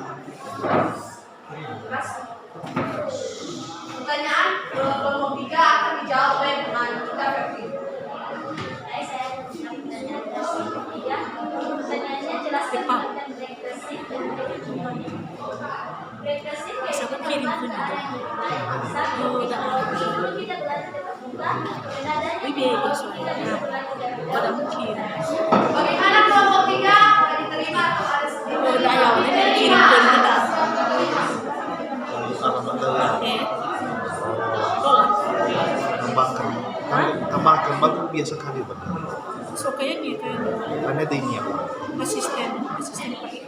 Terus, pertanyaan kelompok 3 akan dijawab oleh teman kita Ferdi. Saya pertanyaan ketiga. Pertanyaannya, jelaskan pengertian regresif dan berikan contohnya. Regresif yaitu perubahan ke arah yang lebih baik saat sebelum kita belajar tetap muka dan adanya kita bisa belajar dari dalam. Bagaimana kelompok 3? Apakah diterima atau ada tambahkan batu biasa kali pada. So kayaknya Karena ada ini apa? asisten pakai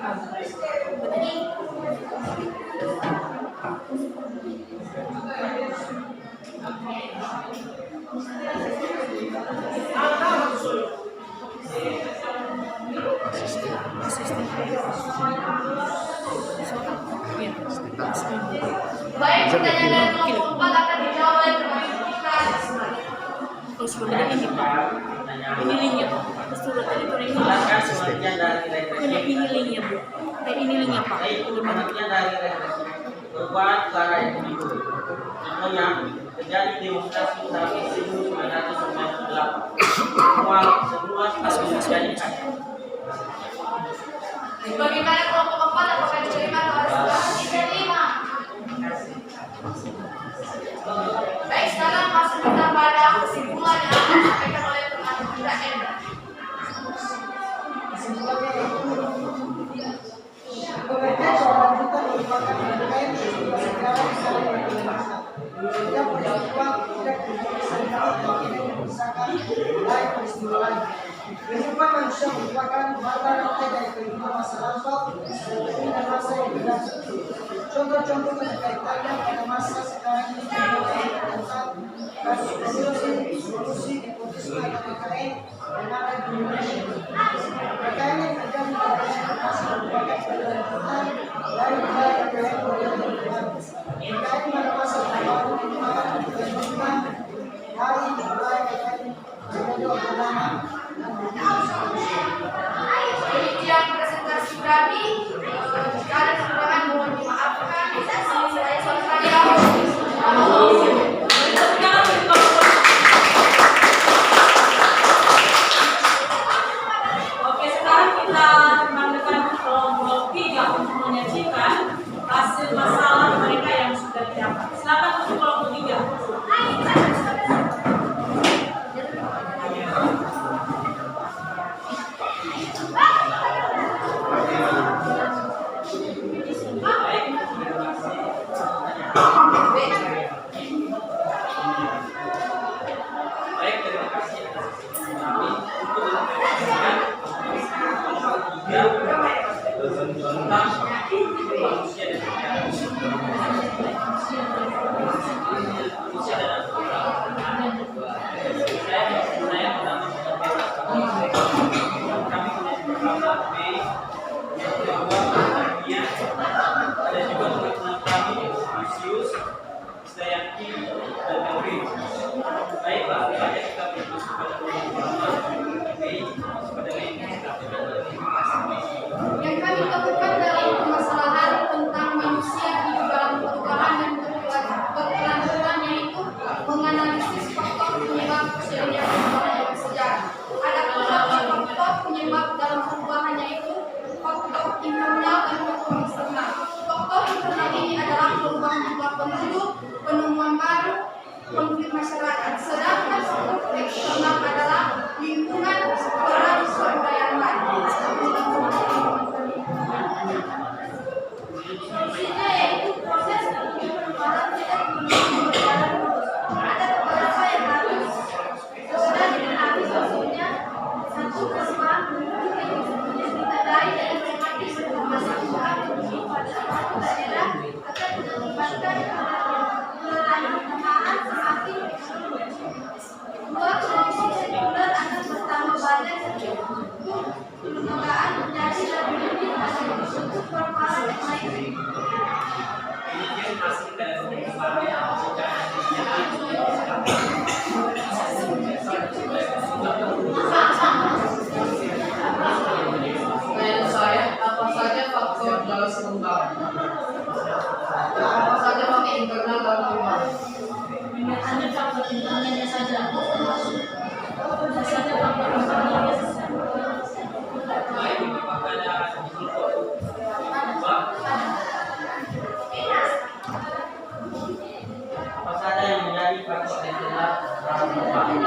Baik, pertanyaan dari kelompok 4 akan dijawab oleh teman kita Ismail. kalau sudah ini Pak, ini linknya Pak, terus sudah tadi tuh ini Jelaskan pengertian dari hanya regresi. ini linknya Bu, ini linknya Pak. Baik, pengertian dari regresi. Perubahan ke arah yang lebih buruk. Contohnya, terjadi demonstrasi tahun 1998. Semua kasus terjadi. Bagaimana kelompok 4? Apakah diterima atau ada sebelah? Diterima. Baik, sekarang masuk kita pada kesimpulan yang akan disampaikan oleh teman kita Endra. Pengertian keberlanjutan merupakan rangkaian peristiwa sejarah secara berdasar. Setiap peristiwa tidak bisa didapat atau tidak dipisahkan dari peristiwa lain. Kehidupan manusia merupakan mata rantai dari kehidupan masa lampau dan masa yang berlangsung. Contoh-contoh keterkaitannya pada masa sekarang ini tentang kasus korupsi, nepotisme atau KKN yang ada di Indonesia. KKN yang terjadi pada masa merupakan keberlanjutan dari budaya KKN periode KKN pada masa baru merupakan keberlanjutan dari diskusikan hasil masalah mereka yang sudah didapat. Silakan untuk kelompok 3. Baik, terima kasih atas kami untuk menyampaikan tentang manusia dan saya menambah kami pertama Mei, yang kedua Armia, ada juga teman-teman kami Lucius, Dayanti, dan Melvin. Baik Pak, aja kita berdiskusi pada pertama Mei, pada Mei. Yang kami temukan dalam permasalahan tentang manusia hidup dalam perubahan dan berkelanjutan, yaitu menganalisis faktor penyebab terjadinya perubahan dalam sejarah. Ada pula faktor penyebab dalam perubahan, yaitu faktor internal dan faktor eksternal. Faktor internal ini adalah perubahan jumlah penduduk, penemuan baru, konflik masyarakat. Sedangkan faktor eksternal adalah lingkungan, peran kebudayaan lain. Solusinya yaitu proses menuju perubahan tidak berjalan lurus. Ada beberapa yang harus segera dipahami, maksudnya satu, perubahan penduduk yang ditandai dengan tematis bermasalah penduduk pada suatu daerah akan mengakibatkan kelanjutan semakin ekstrim. Dua, kondisi sekunder akan bertambah banyak untuk kelembagaan menjadi lebih lebih untuk perkara yang lain. Kemudian hasil dari pembahasan secara Pertanyaan saya, apa saja faktor dalam perubahan? Apa saja faktor internal dalam perubahan? Hanya faktor internalnya saja. Apa saja faktor internalnya saja. baik apakah ada Apa saja yang menjadi faktor internal dalam perubahan?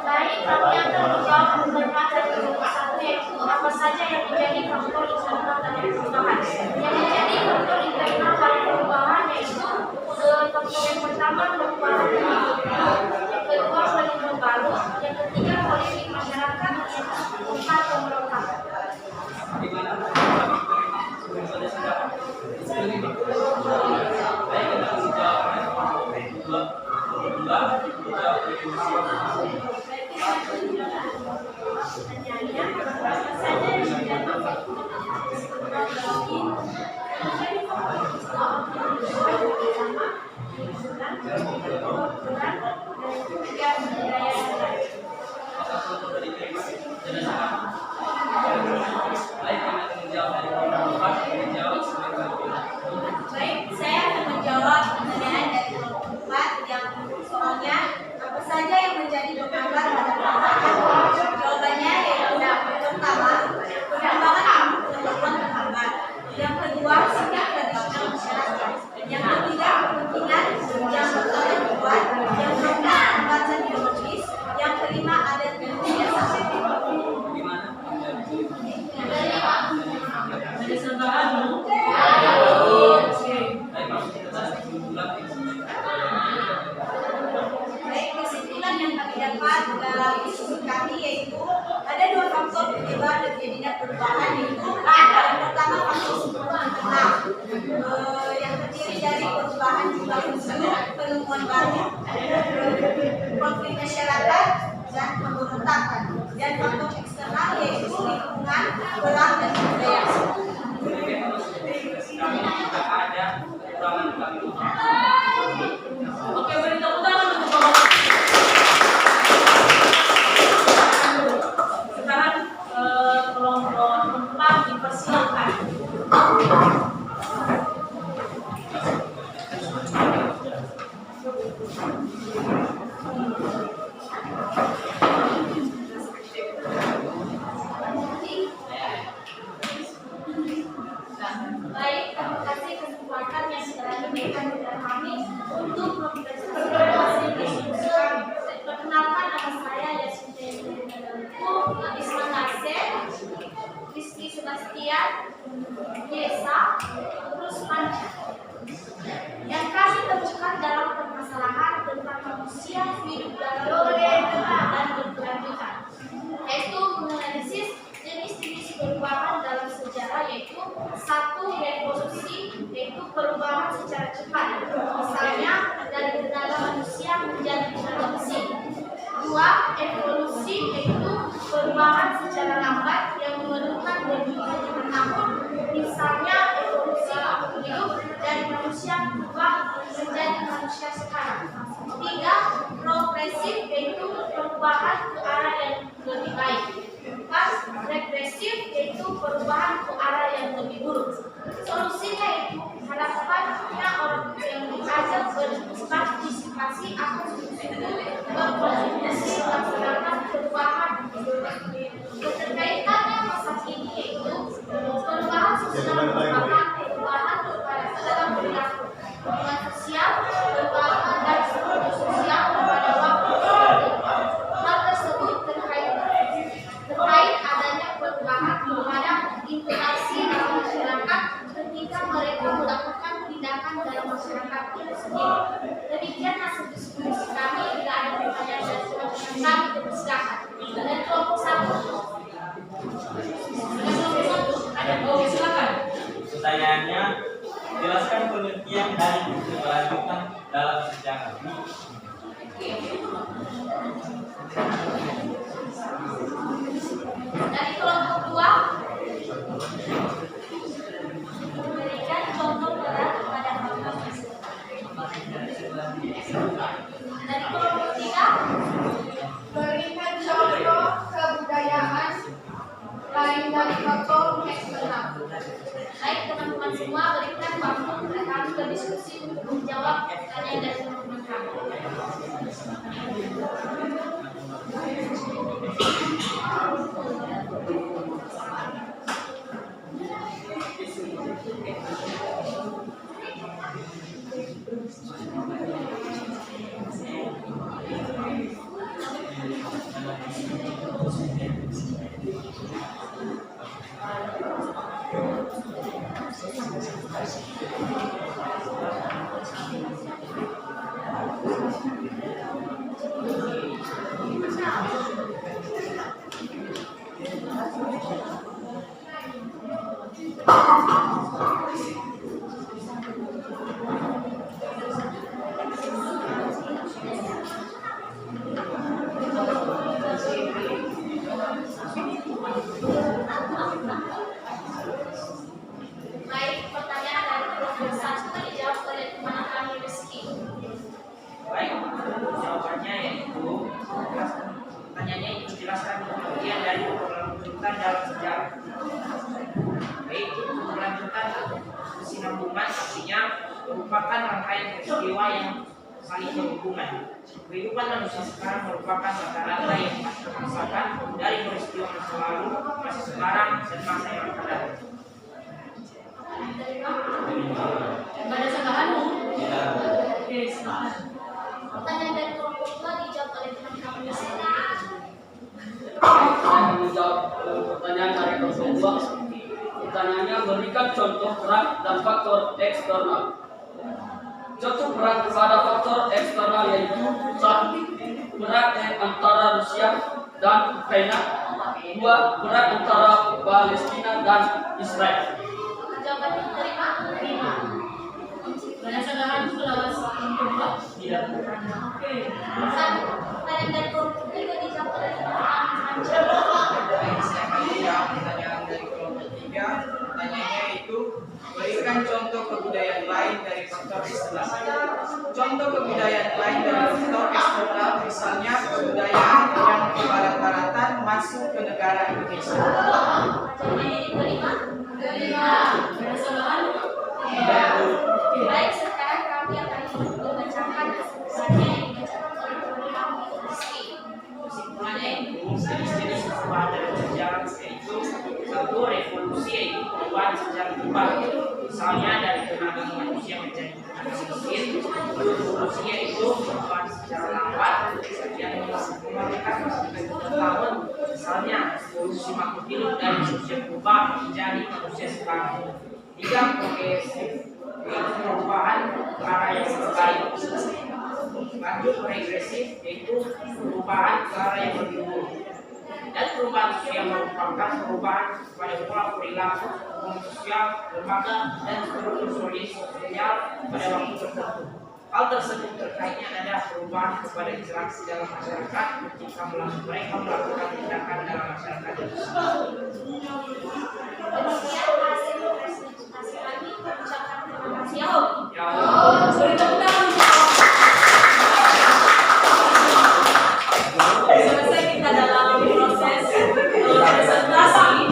Baik, kami akan menjawab beberapa dari satu, yaitu apa saja yang menjadi faktor internal dalam perubahan. Yang menjadi faktor internal dalam perubahan yaitu faktor yang pertama perubahan penduduk, yang kedua penemuan baru, yang ketiga politik masyarakat, yang keempat pemberontakan. di mana konflik masyarakat dan pemberontakan, dan faktor eksternal yaitu lingkungan, perang, dan budaya. Kami tidak ada kekurangan kami. Oke, beri tepuk tangan untuk Bapak. Sekarang kelompok 4 dipersilakan. Baik, terima kasih kesempatan yang telah diberikan kepada kami untuk mempresentasikan diskusi. Perkenalkan, nama saya Yasinta Isma Nasir, Rizky Sebastian, Desa, terus Panca. Yang kami temukan dalam permasalahan tentang manusia hidup dalam keberagaman dan berkelanjutan, yaitu menganalisis jenis-jenis perubahan dalam sejarah, yaitu satu, revolusi, yaitu perubahan secara cepat, misalnya dari tenaga manusia menjadi tenaga mesin. Dua, evolusi, yaitu perubahan secara lambat yang memerlukan berjuta-juta tahun, misalnya evolusi makhluk hidup dari manusia berubah menjadi manusia sekarang. Tiga, progresif, yaitu perubahan ke arah yang lebih baik. 4, regresif, yaitu perubahan ke arah yang lebih buruk. Solusinya yaitu harapannya orang yang diajak berpartisipasi akan berkontribusi melaksanakan perubahan. Keterkaitannya masa kini yaitu perubahan sosial merupakan perubahan dalam perilaku, hubungan sosial, perubahan dan struktur sosial pada waktu tertentu. Hal tersebut terkait adanya perubahan pada interaksi dalam masyarakat ketika mereka melakukan tindakan dalam masyarakat itu sendiri. Demikian hasil diskusi kami. Bila ada pertanyaan dari teman-teman kami, dipersilakan. Dan kelompok 1. Silakan. Pertanyaannya, jelaskan pengertian dari keberlanjutan dalam sejarah. Dari kelompok 2, memberikan contoh berat pada hal-hal tersebut. Dari kelompok 3, Berikan contoh kebudayaan lain dari faktor eksternal. baik teman-teman semua, berikan waktu kepada kami berdiskusi untuk menjawab pertanyaan dari teman-teman kami. Baik, pertanyaan dari kelompok 1 dijawab oleh teman kami Rizky. Baik, jawabannya yaitu pertanyaannya itu jelaskan pengertian dari keberlanjutan dalam sejarah. Baik, keberlanjutan atau kesinambungan artinya merupakan rangkaian peristiwa yang saling berhubungan. Kehidupan manusia sekarang merupakan rata-rata yang terpisahkan dari peristiwa masa lalu, masa sekarang, dan masa yang akan datang. Ada sanggahanmu? Oke, silakan. Pertanyaan dari kelompok 2 dijawab oleh teman kami Rizky. Saya menjawab pertanyaan dari kelompok 2. Pertanyaannya, berikan contoh peran dan faktor eksternal. Contoh peran pada faktor eksternal yaitu 1. Perang antara Rusia dan Ukraina. 2. Perang antara Palestina dan Israel. Jawabannya diterima? Banyak sanggahan itu lewat kelompok 2. Tidak. lain dari faktor eksternal. Contoh kebudayaan lain dari faktor eksternal misalnya kebudayaan yang kebarat-baratan masuk ke negara Indonesia. Baik, sekarang kami akan membacakan kesimpulannya yang dibacakan oleh Komisi. Kesimpulannya itu jenis-jenis perubahan dalam sejarah yaitu satu revolusi yaitu perubahan sejarah global. Misalnya dari tenaga manusia menjadi tenaga mesin. Revolusi yaitu perubahan secara lambat yang memerlukan tahun. Misalnya revolusi makhluk hidup dari manusia berubah menjadi manusia sekarang. Tiga progresif yaitu perubahan ke arah yang lebih baik. Lanjut regresif yaitu perubahan ke arah yang lebih buruk. Dan perubahan sosial merupakan perubahan pada pola perilaku sosial, lembaga, dan struktur sosial pada waktu tertentu. Hal tersebut terkaitnya adalah perubahan kepada interaksi dalam masyarakat ketika mereka melakukan tindakan dalam masyarakat itu sendiri. Demikian hasil presentasi kami. Ucapkan terima kasih. Ya, Sudah tepuk tangan. Selesai kita dalam proses presentasi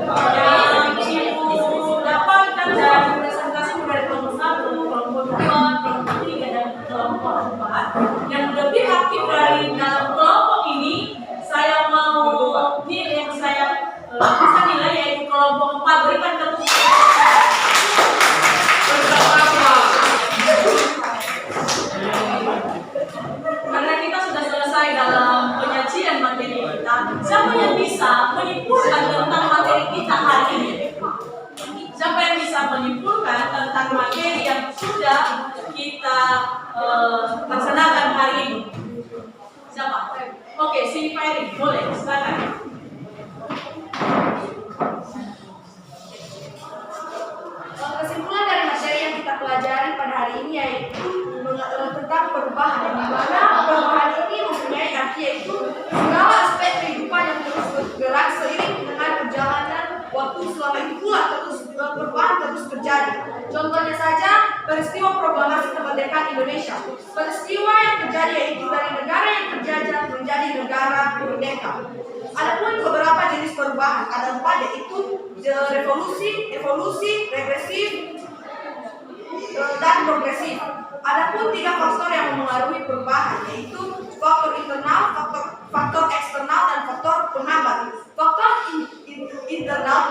yang Ibu dapatkan dari presentasi mulai kelompok 1, kelompok 2, kelompok 3, dan kelompok 4 yang lebih aktif dari dalam kelompok ini. Saya mau yang saya bisa nilai yaitu kelompok 4. Berikan tepuk karena kita sudah selesai dalam penyajian materi kita. Siapa yang bisa menyimpulkan tentang materi kita hari ini? Siapa yang bisa menyimpulkan tentang materi yang sudah kita laksanakan hari ini? Siapa? Oke, sini Pak Eri, boleh, silakan. Kesimpulan dari materi yang kita pelajari pada hari ini yaitu tentang perubahan, di mana perubahan ini mempunyai arti yaitu segala aspek kehidupan yang terus bergerak seiring dengan perjalanan waktu. Selama itu pula perubahan terus terjadi. Contohnya saja peristiwa proklamasi kemerdekaan Indonesia. Peristiwa yang terjadi yaitu dari negara yang terjajah menjadi negara merdeka. Adapun beberapa jenis perubahan, ada 4 yaitu revolusi, evolusi, regresif, dan progresif. Adapun 3 faktor yang mempengaruhi perubahan yaitu faktor internal, faktor eksternal, dan faktor penghambat. Faktor internal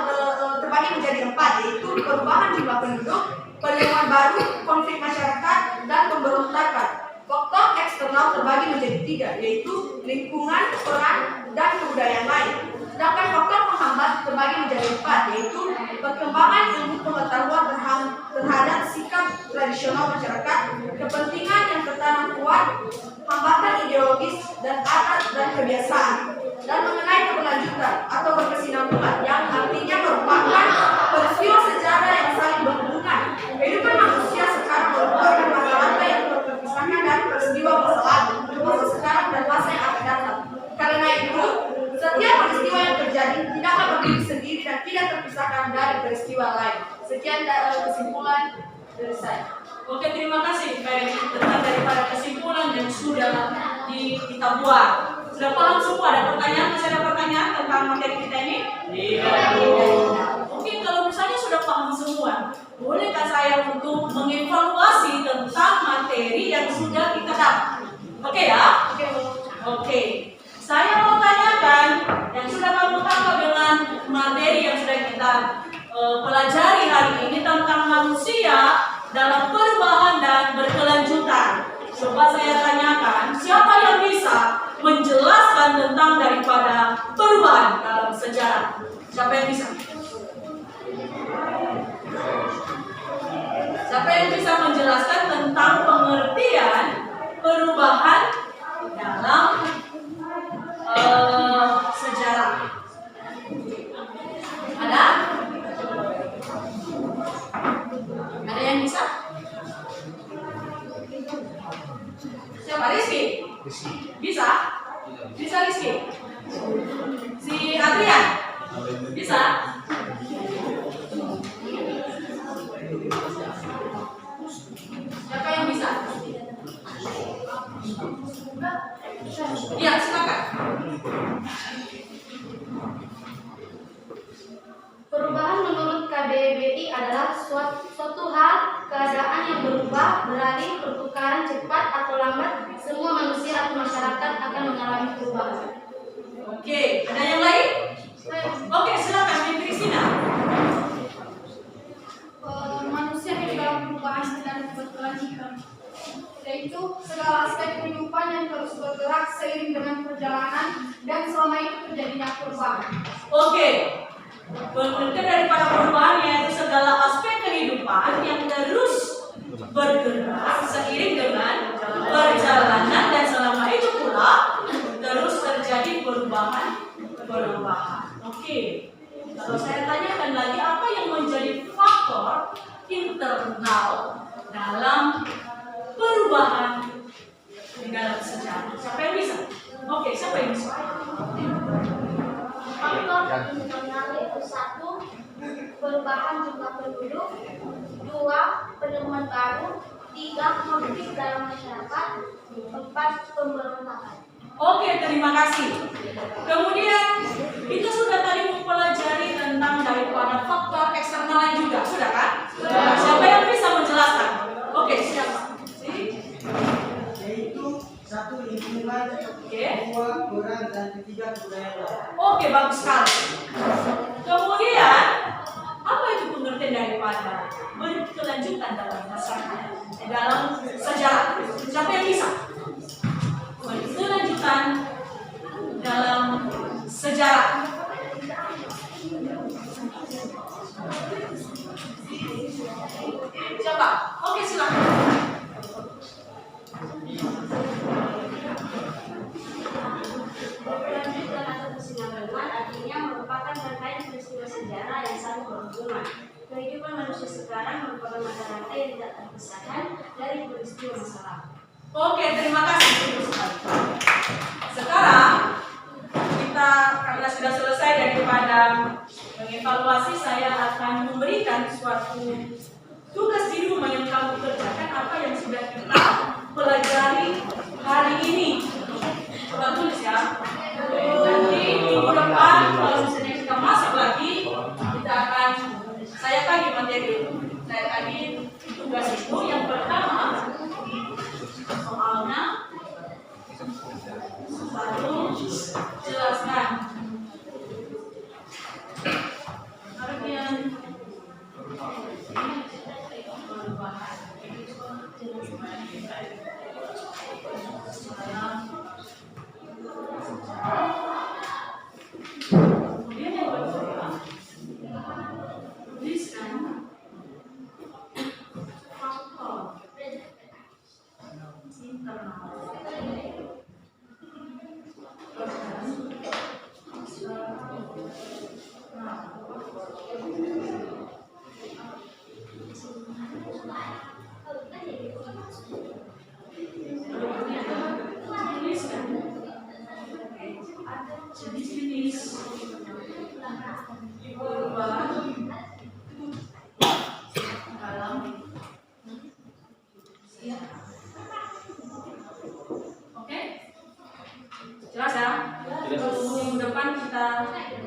terbagi menjadi 4 yaitu perubahan jumlah penduduk, penerimaan baru, konflik masyarakat, dan pemberontakan. Faktor eksternal terbagi menjadi 3 yaitu lingkungan, peran, dan kebudayaan lain. Sedangkan faktor penghambat terbagi menjadi 4 yaitu perkembangan ilmu pengetahuan terhadap sikap tradisional masyarakat, kepentingan yang tertanam kuat, hambatan ideologis dan adat dan kebiasaan. Dan mengenai keberlanjutan atau berkesinambungan yang artinya merupakan peristiwa sejarah yang saling berhubungan. Kehidupan manusia sekarang merupakan masa rantai yang terpisahkan dari peristiwa masa lalu, masa sekarang, dan masa yang akan datang. Karena itu, setiap peristiwa yang terjadi tidaklah berdiri sendiri dan tidak terpisahkan dari peristiwa lain. Sekian kesimpulan dari saya. Oke, terima kasih Pak tentang daripada kesimpulan yang sudah kita buat. Sudah paham semua? Ada pertanyaan? Masih ada pertanyaan tentang materi kita ini? Mungkin kalau misalnya sudah paham semua, bolehkah saya untuk mengevaluasi tentang materi yang sudah kita dapat? Oke ya? Oke. Saya mau tanyakan yang sudah kamu tangkap dengan materi yang sudah kita pelajari hari ini tentang manusia dalam perubahan dan berkelanjutan. Coba saya tanyakan, siapa yang bisa menjelaskan tentang daripada perubahan dalam sejarah? Siapa yang bisa? Siapa yang bisa menjelaskan tentang pengertian perubahan dalam sejarah? Ada? Ada yang bisa? Siapa? Rizky? Bisa? Bisa Rizky? Si Adrian? Bisa? Siapa yang bisa? Ya, silakan. Perubahan menurut KBBI adalah suatu hal, keadaan yang berubah, beralih, pertukaran cepat atau lambat. Semua manusia atau masyarakat akan mengalami perubahan. Oke, ada yang lain? Oke, silakan Ibu Kristina. Manusia hidup dalam perubahan dan berkelanjutan, yaitu segala aspek kehidupan yang terus bergerak seiring dengan perjalanan dan selama itu terjadinya perubahan. Oke, pengertian daripada perubahan yaitu segala aspek kehidupan yang terus bergerak seiring dengan perjalanan dan selama itu pula terus terjadi perubahan. Oke, kalau saya tanyakan lagi, apa yang menjadi faktor internal dalam perubahan di dalam sejarah? Siapa yang bisa? Oke, siapa yang bisa? Faktor internal yaitu 1. Perubahan jumlah penduduk, 2. Penemuan baru, 3. Konflik dalam masyarakat, 4. Pemberontakan. Oke, terima kasih. Kemudian kita sudah tadi mempelajari tentang daripada faktor eksternalnya juga, sudah kan? Sudah. Siapa yang bisa menjelaskan? Oke, siapa? Yaitu 1 lingkungan, 2 orang, dan 3 budaya. Oke, bagus sekali. Kemudian apa itu pengertian daripada berkelanjutan dalam masyarakat, dalam sejarah? Siapa yang bisa? Berkelanjutan dalam sejarah. Siapa? Oke, silakan. Berkelanjutan atau kesinambungan artinya merupakan rangkaian peristiwa sejarah yang saling berhubungan. Kehidupan manusia sekarang merupakan mata-rantai yang tidak terpisahkan dari peristiwa masa lalu. Oke, terima kasih. Sekarang kita karena sudah selesai daripada mengevaluasi, saya akan memberikan suatu tugas di rumah yang kamu kerjakan, apa yang sudah kita pelajari hari ini. Coba tulis ya. Nanti minggu depan kalau misalnya kita masuk lagi, kita akan saya tagih materi. Saya tagih tugas itu. Yang pertama, soalnya baru jelaskan artian perubahan. Kemudian yang kedua, tuliskan faktor internal. Jenis-jenis perubahan dalam oke? Jelas ya? Minggu depan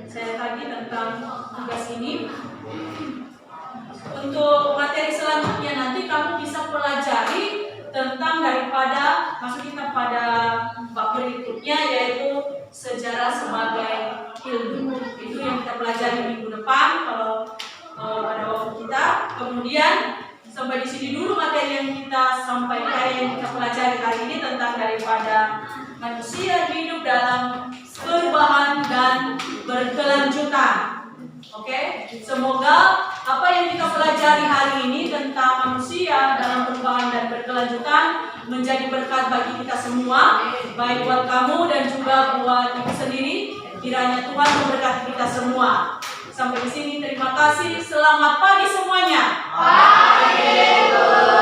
saya tagih tentang tugas ini. Untuk materi selanjutnya nanti kamu bisa pelajari tentang daripada masuk kita pada bab berikutnya, yaitu sejarah sebagai ilmu. Itu yang kita pelajari minggu depan kalau ada waktu kita. Kemudian sampai di sini dulu materi yang kita sampaikan, yang kita pelajari hari ini tentang daripada manusia hidup dalam perubahan dan berkelanjutan. Oke, semoga apa yang kita pelajari hari ini tentang manusia dalam perubahan dan berkelanjutan menjadi berkat bagi kita semua, baik buat kamu dan juga buat ibu sendiri. Kiranya Tuhan memberkati kita semua. Sampai di sini, terima kasih. Selamat pagi semuanya. Pagi.